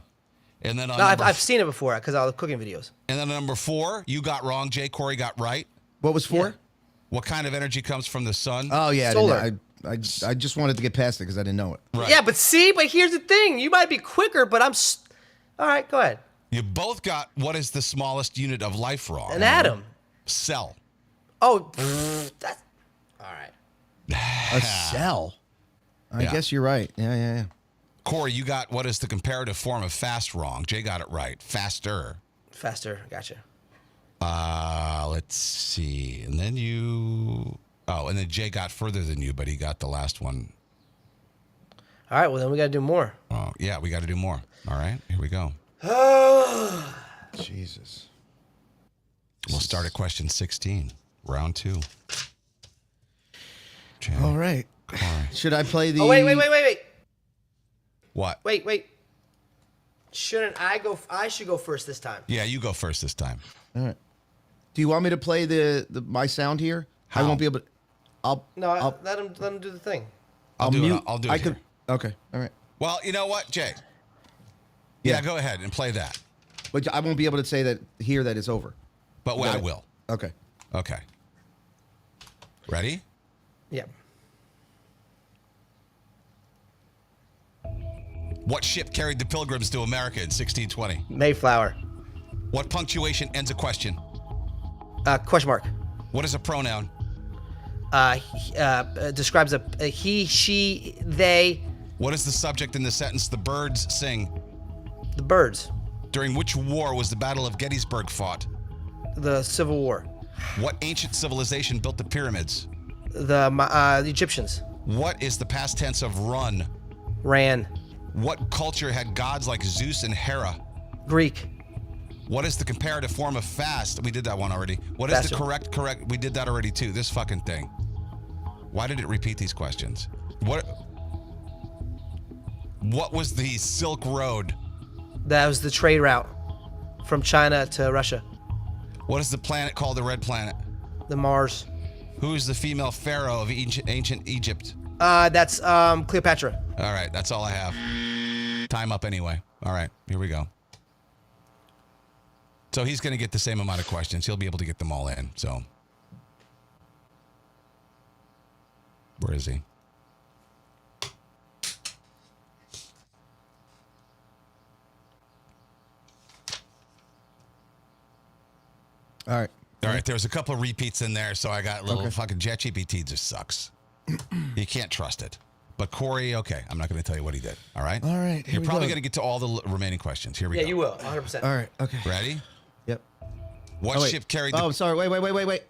And then on No, number I've seen it before because I was cooking videos. And then number 4, you got wrong. Jay, Corey got right. What was 4? What kind of energy comes from the sun? Oh, yeah. Solar. I just wanted to get past it because I didn't know it. Right. Yeah, but here's the thing. You might be quicker, but all right, go ahead. You both got what is the smallest unit of life wrong? An atom. Cell. Oh, that's all right. A cell. I Yeah. guess you're right. Yeah. Corey, you got what is the comparative form of fast wrong. Jay got it right. Faster. Faster. Gotcha. Let's see. And then and then Jay got further than you, but he got the last one. All right. Well, then we got to do more. Oh, yeah, we got to do more. All right, here we go. Jesus. We'll start at question 16, round 2. Jay, All right. Corey. Should I play the... Oh, wait. What? Wait. Shouldn't I go? I should go first this time. Yeah, you go first this time. All right. Do you want me to play my sound here? I How? won't be able to... No, let him do the thing. I'll do mute. it. I'll do it here. Okay. All right. Well, you know what, Jay? Yeah, Yeah. go ahead and play that. But I won't be able to say that it's over. But I will. Okay. Okay. Ready? Yep. What ship carried the Pilgrims to America in 1620? Mayflower. What punctuation ends a question? Question mark. What is a pronoun? Describes a he, she, they, What is the subject in the sentence the birds sing? the birds, During which war was the Battle of Gettysburg fought? the Civil War, What ancient civilization built the pyramids? the Egyptians, What is the past tense of run? ran, What culture had gods like Zeus and Hera? Greek, What is the comparative form of fast? We did that one already. What is the Faster. correct? We did that already too. This fucking thing. Why did it repeat these questions? What was the Silk Road? that was the trade route from China to Russia, What is the planet called the Red Planet? the Mars. Who is the female pharaoh of ancient Egypt? That's Cleopatra. All right, that's all I have. Time up anyway. All right, here we go. So he's going to get the same amount of questions. He'll be able to get them all in. So where is he? All right. All right, there's a couple of repeats in there, so I got a little fucking ChatGPT just sucks. You can't trust it. But Corey, okay, I'm not going to tell you what he did. All right? All right, here You're we probably go. going to get to all the remaining questions. Here we Yeah, go. you will, 100%. All right. Okay. Ready? Yep. What wait. ship carried the... Oh, sorry. Wait.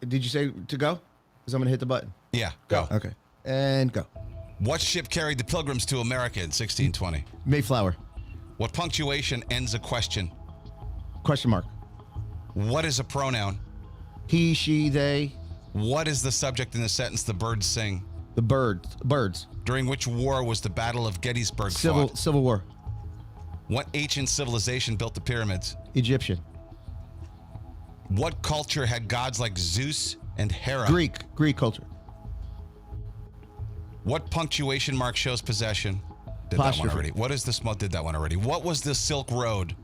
Did you say to go? Because I'm going to hit the button. Yeah, go. Okay. And go. What ship carried the Pilgrims to America in 1620? Mayflower. What punctuation ends a question? Question mark. What is a pronoun? He, she, they. What is the subject in the sentence the birds sing? The birds. During which war was the Battle of Gettysburg fought? Civil War. What ancient civilization built the pyramids? Egyptian. What culture had gods like Zeus and Hera? Greek culture. What punctuation mark shows possession? Did that one Apostrophe. already. What is the smut? Did that one already. What was the Silk Road?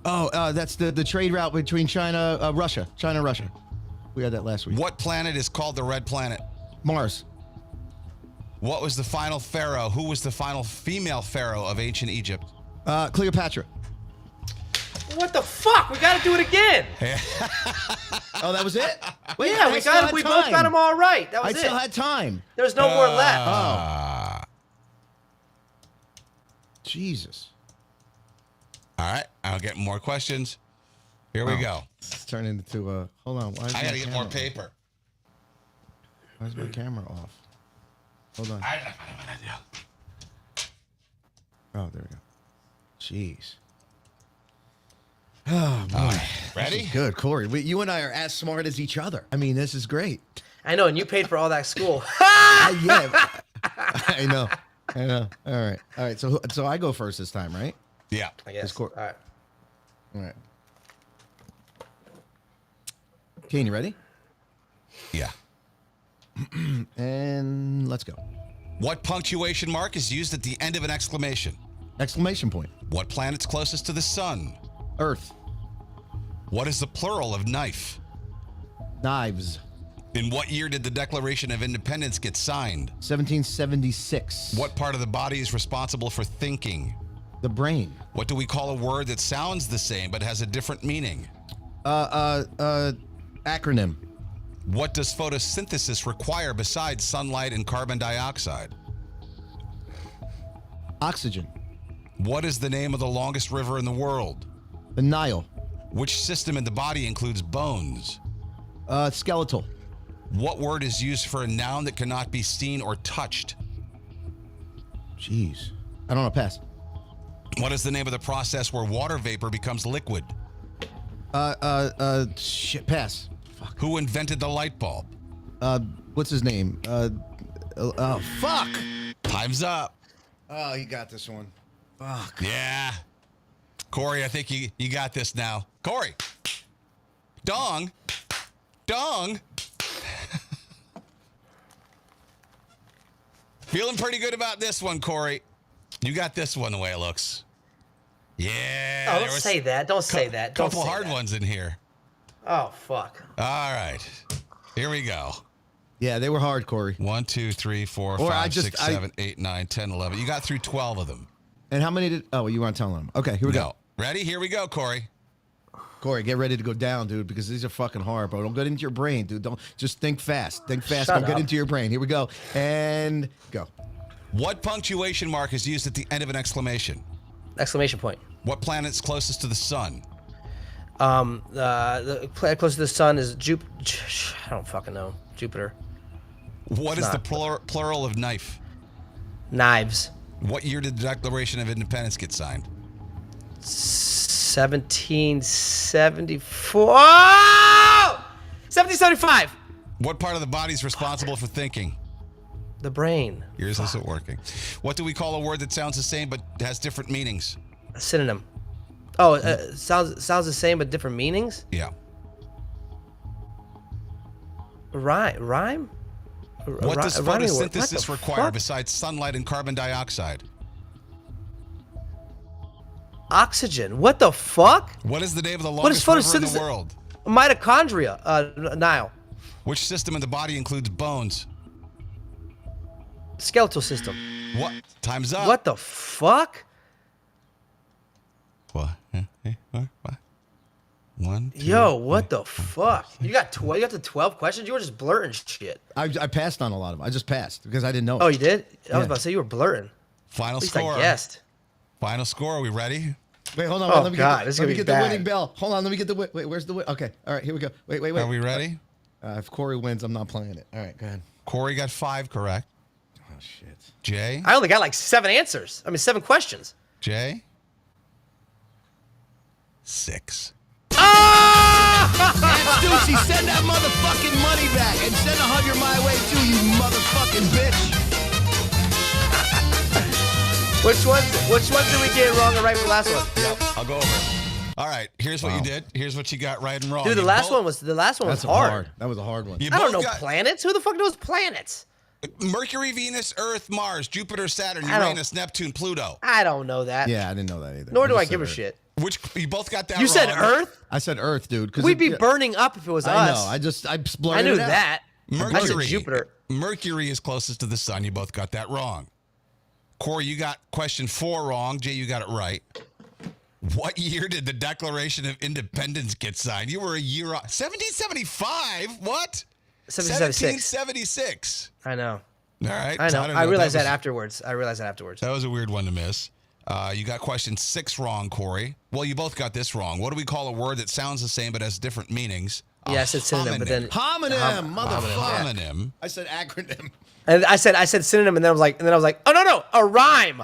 Oh, that's the trade route between China, Russia. China, Russia. We had that last week. What planet is called the Red Planet? Mars. What was the final pharaoh? Who was the final female pharaoh of ancient Egypt? Cleopatra. What the fuck? We gotta do it again. Oh, that was it? Wait, Yeah, we both got them all right. That I was it. still had time. There's no more left. Oh. Jesus. All right, I'll get more questions. Here we go. It's turning into hold on. Why is I my gotta get more camera off? paper. Why is my camera off? Hold on. I don't know what I do. Oh, there we go. Jeez. Oh, boy. Ready? Good, Corey. You and I are as smart as each other. I mean, this is great. I know, and you paid for all that school. Yeah. I know. All right. So I go first this time, right? Yeah. I guess. All right. All right. Kane, you ready? Yeah. And let's go. What punctuation mark is used at the end of an exclamation? Exclamation point. What planet's closest to the sun? Earth. What is the plural of knife? Knives. In what year did the Declaration of Independence get signed? 1776. What part of the body is responsible for thinking? The brain. What do we call a word that sounds the same but has a different meaning? Acronym. What does photosynthesis require besides sunlight and carbon dioxide? Oxygen. What is the name of the longest river in the world? The Nile. Which system in the body includes bones? Skeletal. What word is used for a noun that cannot be seen or touched? Jeez. I don't know. Pass. What is the name of the process where water vapor becomes liquid? Shit. Pass. Fuck. Who invented the light bulb? What's his name? Fuck. Time's up. Oh, you got this one. Fuck. Yeah. Corey, I think you got this now. Corey. Dong. Feeling pretty good about this one, Corey. You got this one the way it looks. Yeah. Oh, don't say that. Don't say that. Don't Couple say hard that. ones in here. Oh, fuck. All right. Here we go. Yeah, they were hard, Corey. 1, 2, 3, 4, Or 5, 6, I- 7, 8, 9, 10, 11. You got through 12 of them. And how many did? Oh, you weren't telling them. Okay, here we go. Ready? Here we go, Corey. Corey, get ready to go down, dude, because these are fucking hard, bro. Don't get into your brain, dude. Don't just think fast. Think fast. Shut Don't get up. into your brain. Here we go. And go. What punctuation mark is used at the end of an exclamation? Exclamation point. What planet's closest to the sun? The planet closest to the sun is Jupiter. I don't fucking know. Jupiter. What is the not. plural of knife? Knives. What year did the Declaration of Independence get signed? 1774. Oh! 1775. What part of the body is responsible for thinking? The brain. Yours isn't working. What do we call a word that sounds the same but has different meanings? A synonym. Oh, sounds the same but different meanings. Yeah. Rhyme. What does A rhyming word. photosynthesis What the require fuck? besides sunlight and carbon dioxide? Oxygen. What the fuck? What is the name of the What is longest river in the photosynthesis? world? Mitochondria. Nile. Which system in the body includes bones? Skeletal system. What? Time's up. What the fuck? What? What? 1, 2, Yo, what the fuck? You got the 12 questions? You were just blurting shit. I passed on a lot of them. I just passed because I didn't know. Oh, you did? I Yeah. was about to say you were blurting. Final At least score. I guessed. Final score. Are we ready? Wait, hold on. Oh, let me God, get, this is let gonna me be get the bad. winning bell. Hold on. Let me get the wait. Where's the win? Okay. All right. Here we go. Wait. Are we ready? If Corey wins, I'm not playing it. All right. Go ahead. Corey got 5 correct. Oh shit. Jay? I only got like 7 questions. Jay? 6. Stussy, send that motherfucking money back and send 100 my way too, you motherfucking bitch. Which one did we get wrong or right for the last one? Yep, I'll go over it. All right, here's what you did. Here's what you got right and wrong. Dude, the last one was hard. That was a hard one. You I don't both know got planets. Who the fuck knows planets? Mercury, Venus, Earth, Mars, Jupiter, Saturn, I don't- Uranus, Neptune, Pluto. I don't know that. Yeah, I didn't know that either. Nor do I just give a said Earth. shit. Which you both got that You wrong. said Earth? I said Earth, dude. Because We'd be burning up if it was I us. know. I blurted I knew it out. that. I said Mercury. Jupiter. Mercury is closest to the sun. You both got that wrong. Corey, you got question 4 wrong. Jay, you got it right. What year did the Declaration of Independence get signed? You were a year off. 1775? What? 1776. 1776. I know. All right. I know. don't I realized was- that afterwards. That was a weird one to miss. You got question 6 wrong, Corey. Well, you both got this wrong. What do we call a word that sounds the same but has different meanings? Yeah, I said synonym, but then Homonym, motherfucker. Homonym. I said acronym. and I said synonym, and then I was like, oh no, a rhyme.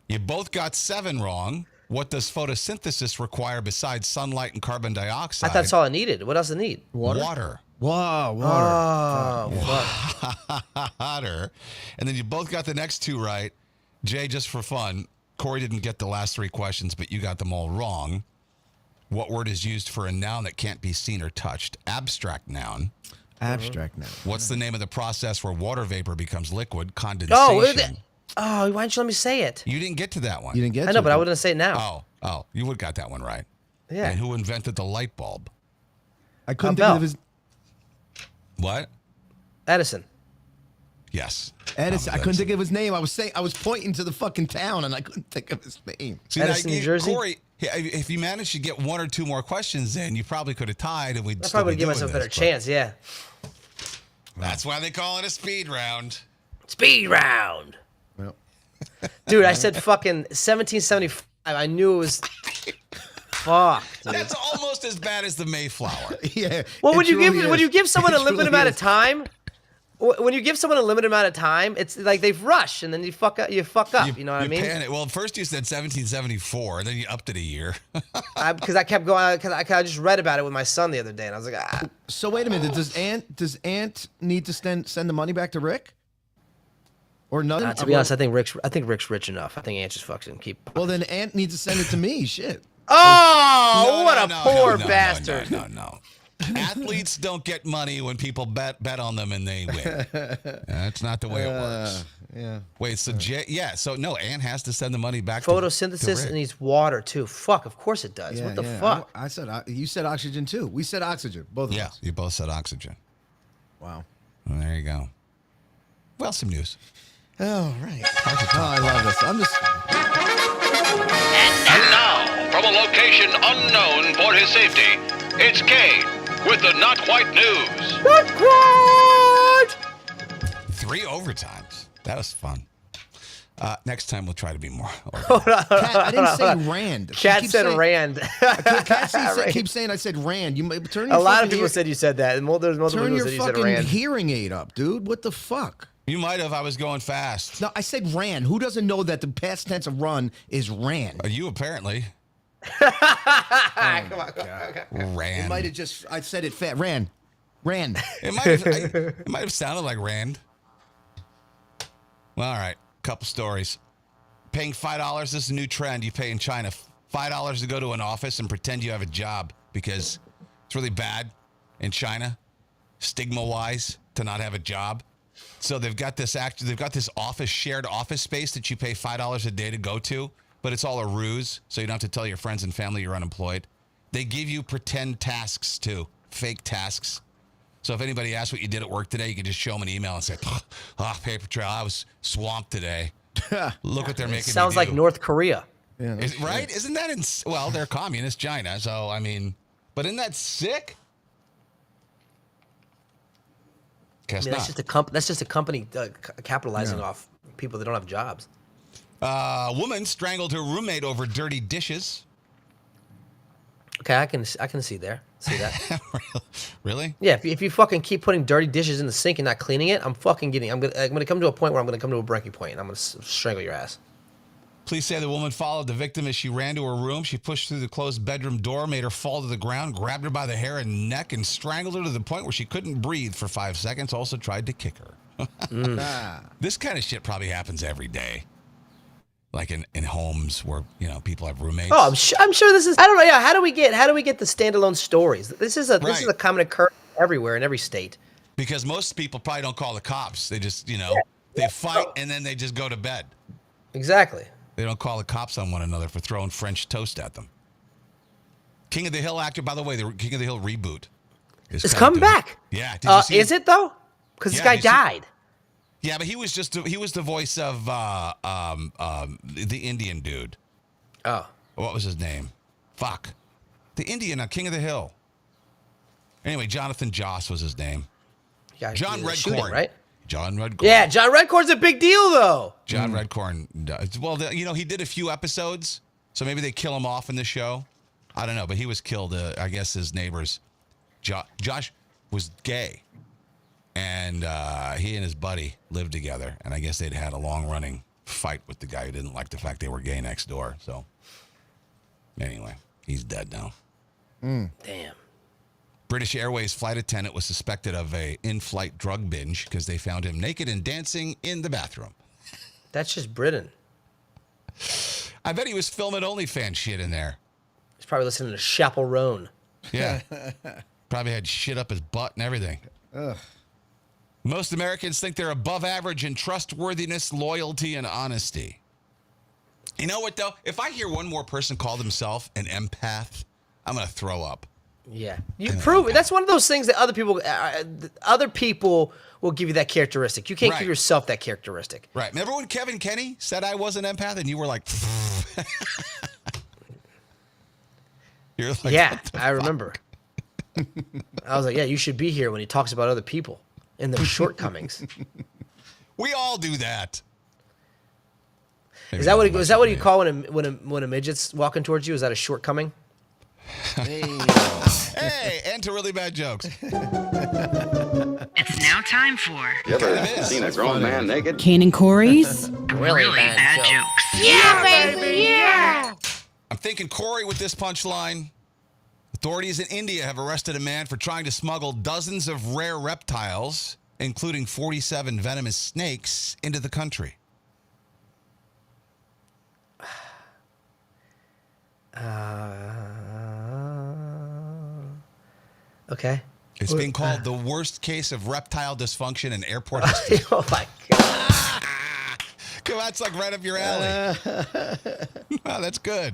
You both got 7 wrong. What does photosynthesis require besides sunlight and carbon I dioxide? thought that's all I needed. What else I need? Water. Wow, water. Oh, fuck. Water. And then you both got the next 2 right. Jay, just for fun, Corey didn't get the last 3 questions, but you got them all wrong. What word is used for a noun that can't be seen or touched? Abstract noun. Abstract now. What's the name of the process where water vapor becomes liquid? Oh, Condensation. why didn't you let me say it? You didn't get to that one. You didn't get I to know, it, but I did wouldn't say it now. Oh, you would got that one right. Yeah. And who invented the light bulb? I couldn't Bell. think of his What? Edison. Yes. Edison. I Thomas couldn't think of his name. I was pointing to the fucking town and I couldn't think of his name. See, Edison, now, New Jersey? Corey, if you managed to get 1 or 2 more questions in, you probably could have tied and we'd I still probably be would give doing myself a better this, but chance. Yeah. That's why they call it a speed round. Speed round. Well, Dude, I said fucking 1775. I knew it was. Fuck, dude. That's almost as bad as the Mayflower. yeah. Well, it when truly you is. give someone a It limited truly amount is. of time, when you give someone a limited amount of time, it's like they've rushed and then you fuck up. You fuck up. You know what I mean? Panic. Well, first you said 1774, and then you upped it a year. Because I kept going. Because I just read about it with my son the other day, and I was like, ah. So wait a minute. Does Ant need to send the money back to Rick? Or nothing? To be honest, I think Rick's rich enough. I think Aunt just fucks him. Keep. Well, then Ant needs to send it to me. Shit. Oh, No, what no, a no, poor no, bastard! No. Athletes don't get money when people bet on them and they win. That's not the way it works. Yeah. Wait, so so no, Ant has to send the money back. to Photosynthesis Rick. needs water too. Fuck, of course it does. Yeah, What the yeah. fuck? I said you said oxygen too. We said oxygen. Both of Yeah, us. you both said oxygen. Wow. Well, there you go. Well, some news. Oh right. Oh, I love this. I'm just. And now, from a location unknown for his safety, it's Kane with the Not Quite News. What? 3 overtimes. That was fun. Next time we'll try to be more. Kat, I didn't say Rand. She Cat keeps said saying- Rand. Kat keeps saying I said Rand. You might turn your A lot of fucking people said you said that. And there's multiple turn people your said you said fucking Rand. hearing aid up, dude. What the fuck? You might have. I was going fast. No, I said ran. Who doesn't know that the past tense of run is ran? You apparently Come on. ran. It might have just. I said it fat. Ran. It might have sounded like Rand. Well, all right. Couple stories. Paying $5 this is a new trend you pay in China. $5 to go to an office and pretend you have a job because it's really bad in China, stigma-wise, to not have a job. So they've got this shared office space that you pay $5 a day to go to, but it's all a ruse, so you don't have to tell your friends and family you're unemployed. They give you pretend tasks too, fake tasks. So if anybody asks what you did at work today, you can just show them an email and say, paper trail, I was swamped today. Look what they're making Sounds me like do. North Korea. Yeah, Right? Isn't that well, they're communist China, so I mean, but isn't that sick? Guess I mean, that's just a company capitalizing off people that don't have jobs. A woman strangled her roommate over dirty dishes. Okay, I can see that. Really? Yeah, if you fucking keep putting dirty dishes in the sink and not cleaning it, I'm gonna come to a point where I'm gonna come to a breaking point and I'm gonna strangle your ass. Police say the woman followed the victim as she ran to her room. She pushed through the closed bedroom door, made her fall to the ground, grabbed her by the hair and neck, and strangled her to the point where she couldn't breathe for 5 seconds. Also tried to kick her. This kind of shit probably happens every day. like in homes where people have roommates. Oh, I'm sure this is. I don't know. Yeah, how do we get the standalone stories? This is a Right. common occurrence everywhere in every state. Because most people probably don't call the cops. They just they fight and then they just go to bed. Exactly. They don't call the cops on one another for throwing French toast at them. King of the Hill actor, by the way, the King of the Hill reboot It's coming back. Yeah. Did you see Is it though? Because this Yeah, guy have you seen- died. Yeah, but he was the voice of the Indian dude. Oh. What was his name? Fuck. The Indian on King of the Hill. Anyway, Jonathan Joss was his name. Yeah, John he was shooting, Redcorn. right? John Redcorn. Yeah, John Redcorn's a big deal though. John Redcorn. Well, he did a few episodes, so maybe they kill him off in the show. I don't know, but he was killed. I guess his neighbors. Josh was gay, and he and his buddy lived together, and I guess they'd had a long-running fight with the guy who didn't like the fact they were gay next door. So, anyway, he's dead now. Damn. British Airways flight attendant was suspected of a in-flight drug binge because they found him naked and dancing in the bathroom. That's just Britain. I bet he was filming OnlyFans shit in there. He's probably listening to Chaperone. Yeah. Probably had shit up his butt and everything. Ugh. Most Americans think they're above average in trustworthiness, loyalty, and honesty. You know what, though? If I hear one more person call themselves an empath, I'm going to throw up. Yeah, you prove it. That's one of those things that other people will give you that characteristic. You can't Right. give yourself that characteristic. Right. Remember when Kevin Kenny said I was an empath and you were like, you're like, Yeah, what the I remember. I was like, yeah, you should be here when he talks about other people and their shortcomings. We all do that. Is that what you call when a midget's walking towards you? Is that a shortcoming? Hey, and to really bad jokes. It's now time for You ever Kind of is. seen a grown man naked? Kane and Corey's Really, Bad Jokes. I'm thinking Corey with this punchline. Authorities in India have arrested a man for trying to smuggle dozens of rare reptiles, including 47 venomous snakes, into the country. Okay. It's being called the worst case of reptile dysfunction in airport history. Oh my god. Come on, that's like right up your alley. Wow, that's good.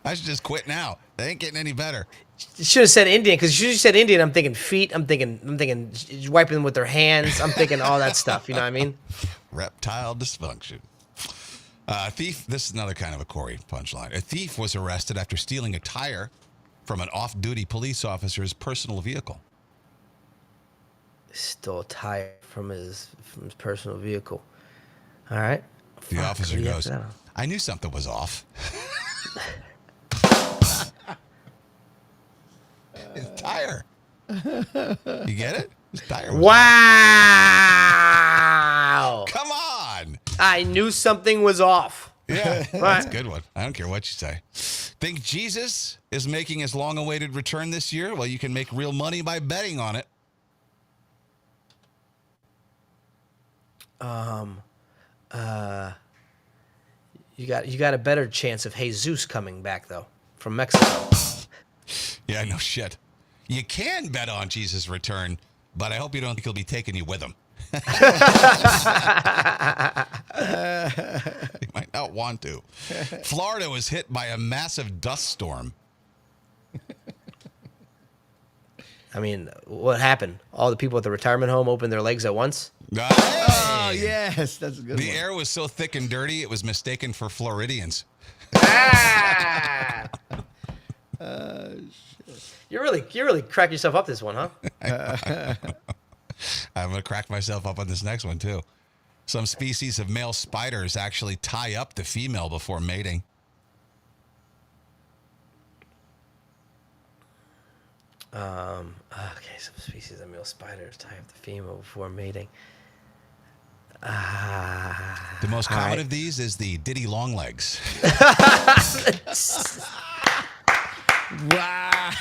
I should just quit now. They ain't getting any better. You should have said Indian because you said Indian. I'm thinking feet. I'm thinking wiping them with their hands. I'm thinking all that stuff. You know what I mean? Reptile dysfunction. Thief, this is another kind of a Corey punchline. A thief was arrested after stealing a tire from an off-duty police officer's personal vehicle. Stole a tire from his personal vehicle. All right. The officer what do you goes, have to know? I knew something was off. His tire. You get it? His tire was Wow. Come on. I knew something was off. Yeah, that's a good one. I don't care what you say. Think Jesus is making his long-awaited return this year? Well, you can make real money by betting on it. You got a better chance of Jesus coming back though from Mexico. Yeah, no shit. You can bet on Jesus' return, but I hope you don't think he'll be taking you with him. He might not want to. Florida was hit by a massive dust storm. I mean, what happened? All the people at the retirement home opened their legs at once. Oh, yes. That's a good The one. air was so thick and dirty, it was mistaken for Floridians. You really crack yourself up this one, huh? I'm going to crack myself up on this next one, too. Some species of male spiders actually tie up the female before mating. Okay, some species of male spiders tie up the female before mating. The most common of these is the Diddy Longlegs. Wow.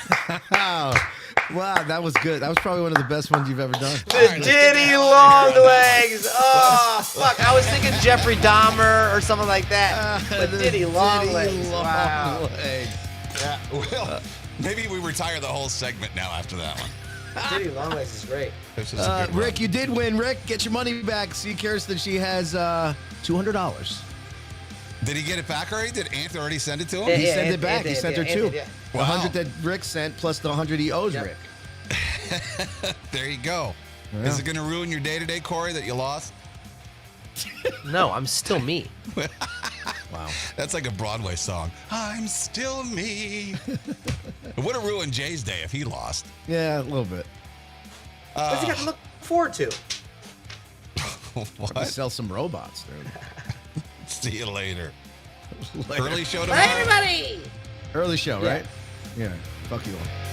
Wow, that was good. That was probably one of the best ones you've ever done. The Diddy long legs. Oh, fuck. I was thinking Jeffrey Dahmer or something like that. But Diddy long legs. Wow. Yeah, well, maybe we retire the whole segment now after that one. Diddy long legs is great. This is a good Rick, one. you did win. Rick, get your money back. See Kirsten, she has $200. Did he get it back already? Did Ant already send it to him? Yeah, He sent it back. Ant He did, sent yeah, her Ant 2. did, yeah. The 100 that Rick sent plus the 100 he owes Yep. Rick. There you go. Yeah. Is it going to ruin your day today, Corey, that you lost? No, I'm still me. Wow. That's like a Broadway song. I'm still me. It would have ruined Jay's day if he lost. Yeah, a little bit. What's he got to look forward to? What? Sell some robots, dude. See you later. Later. Early show tomorrow. Bye, everybody. Early show, Yeah. right? Yeah. Fuck you all.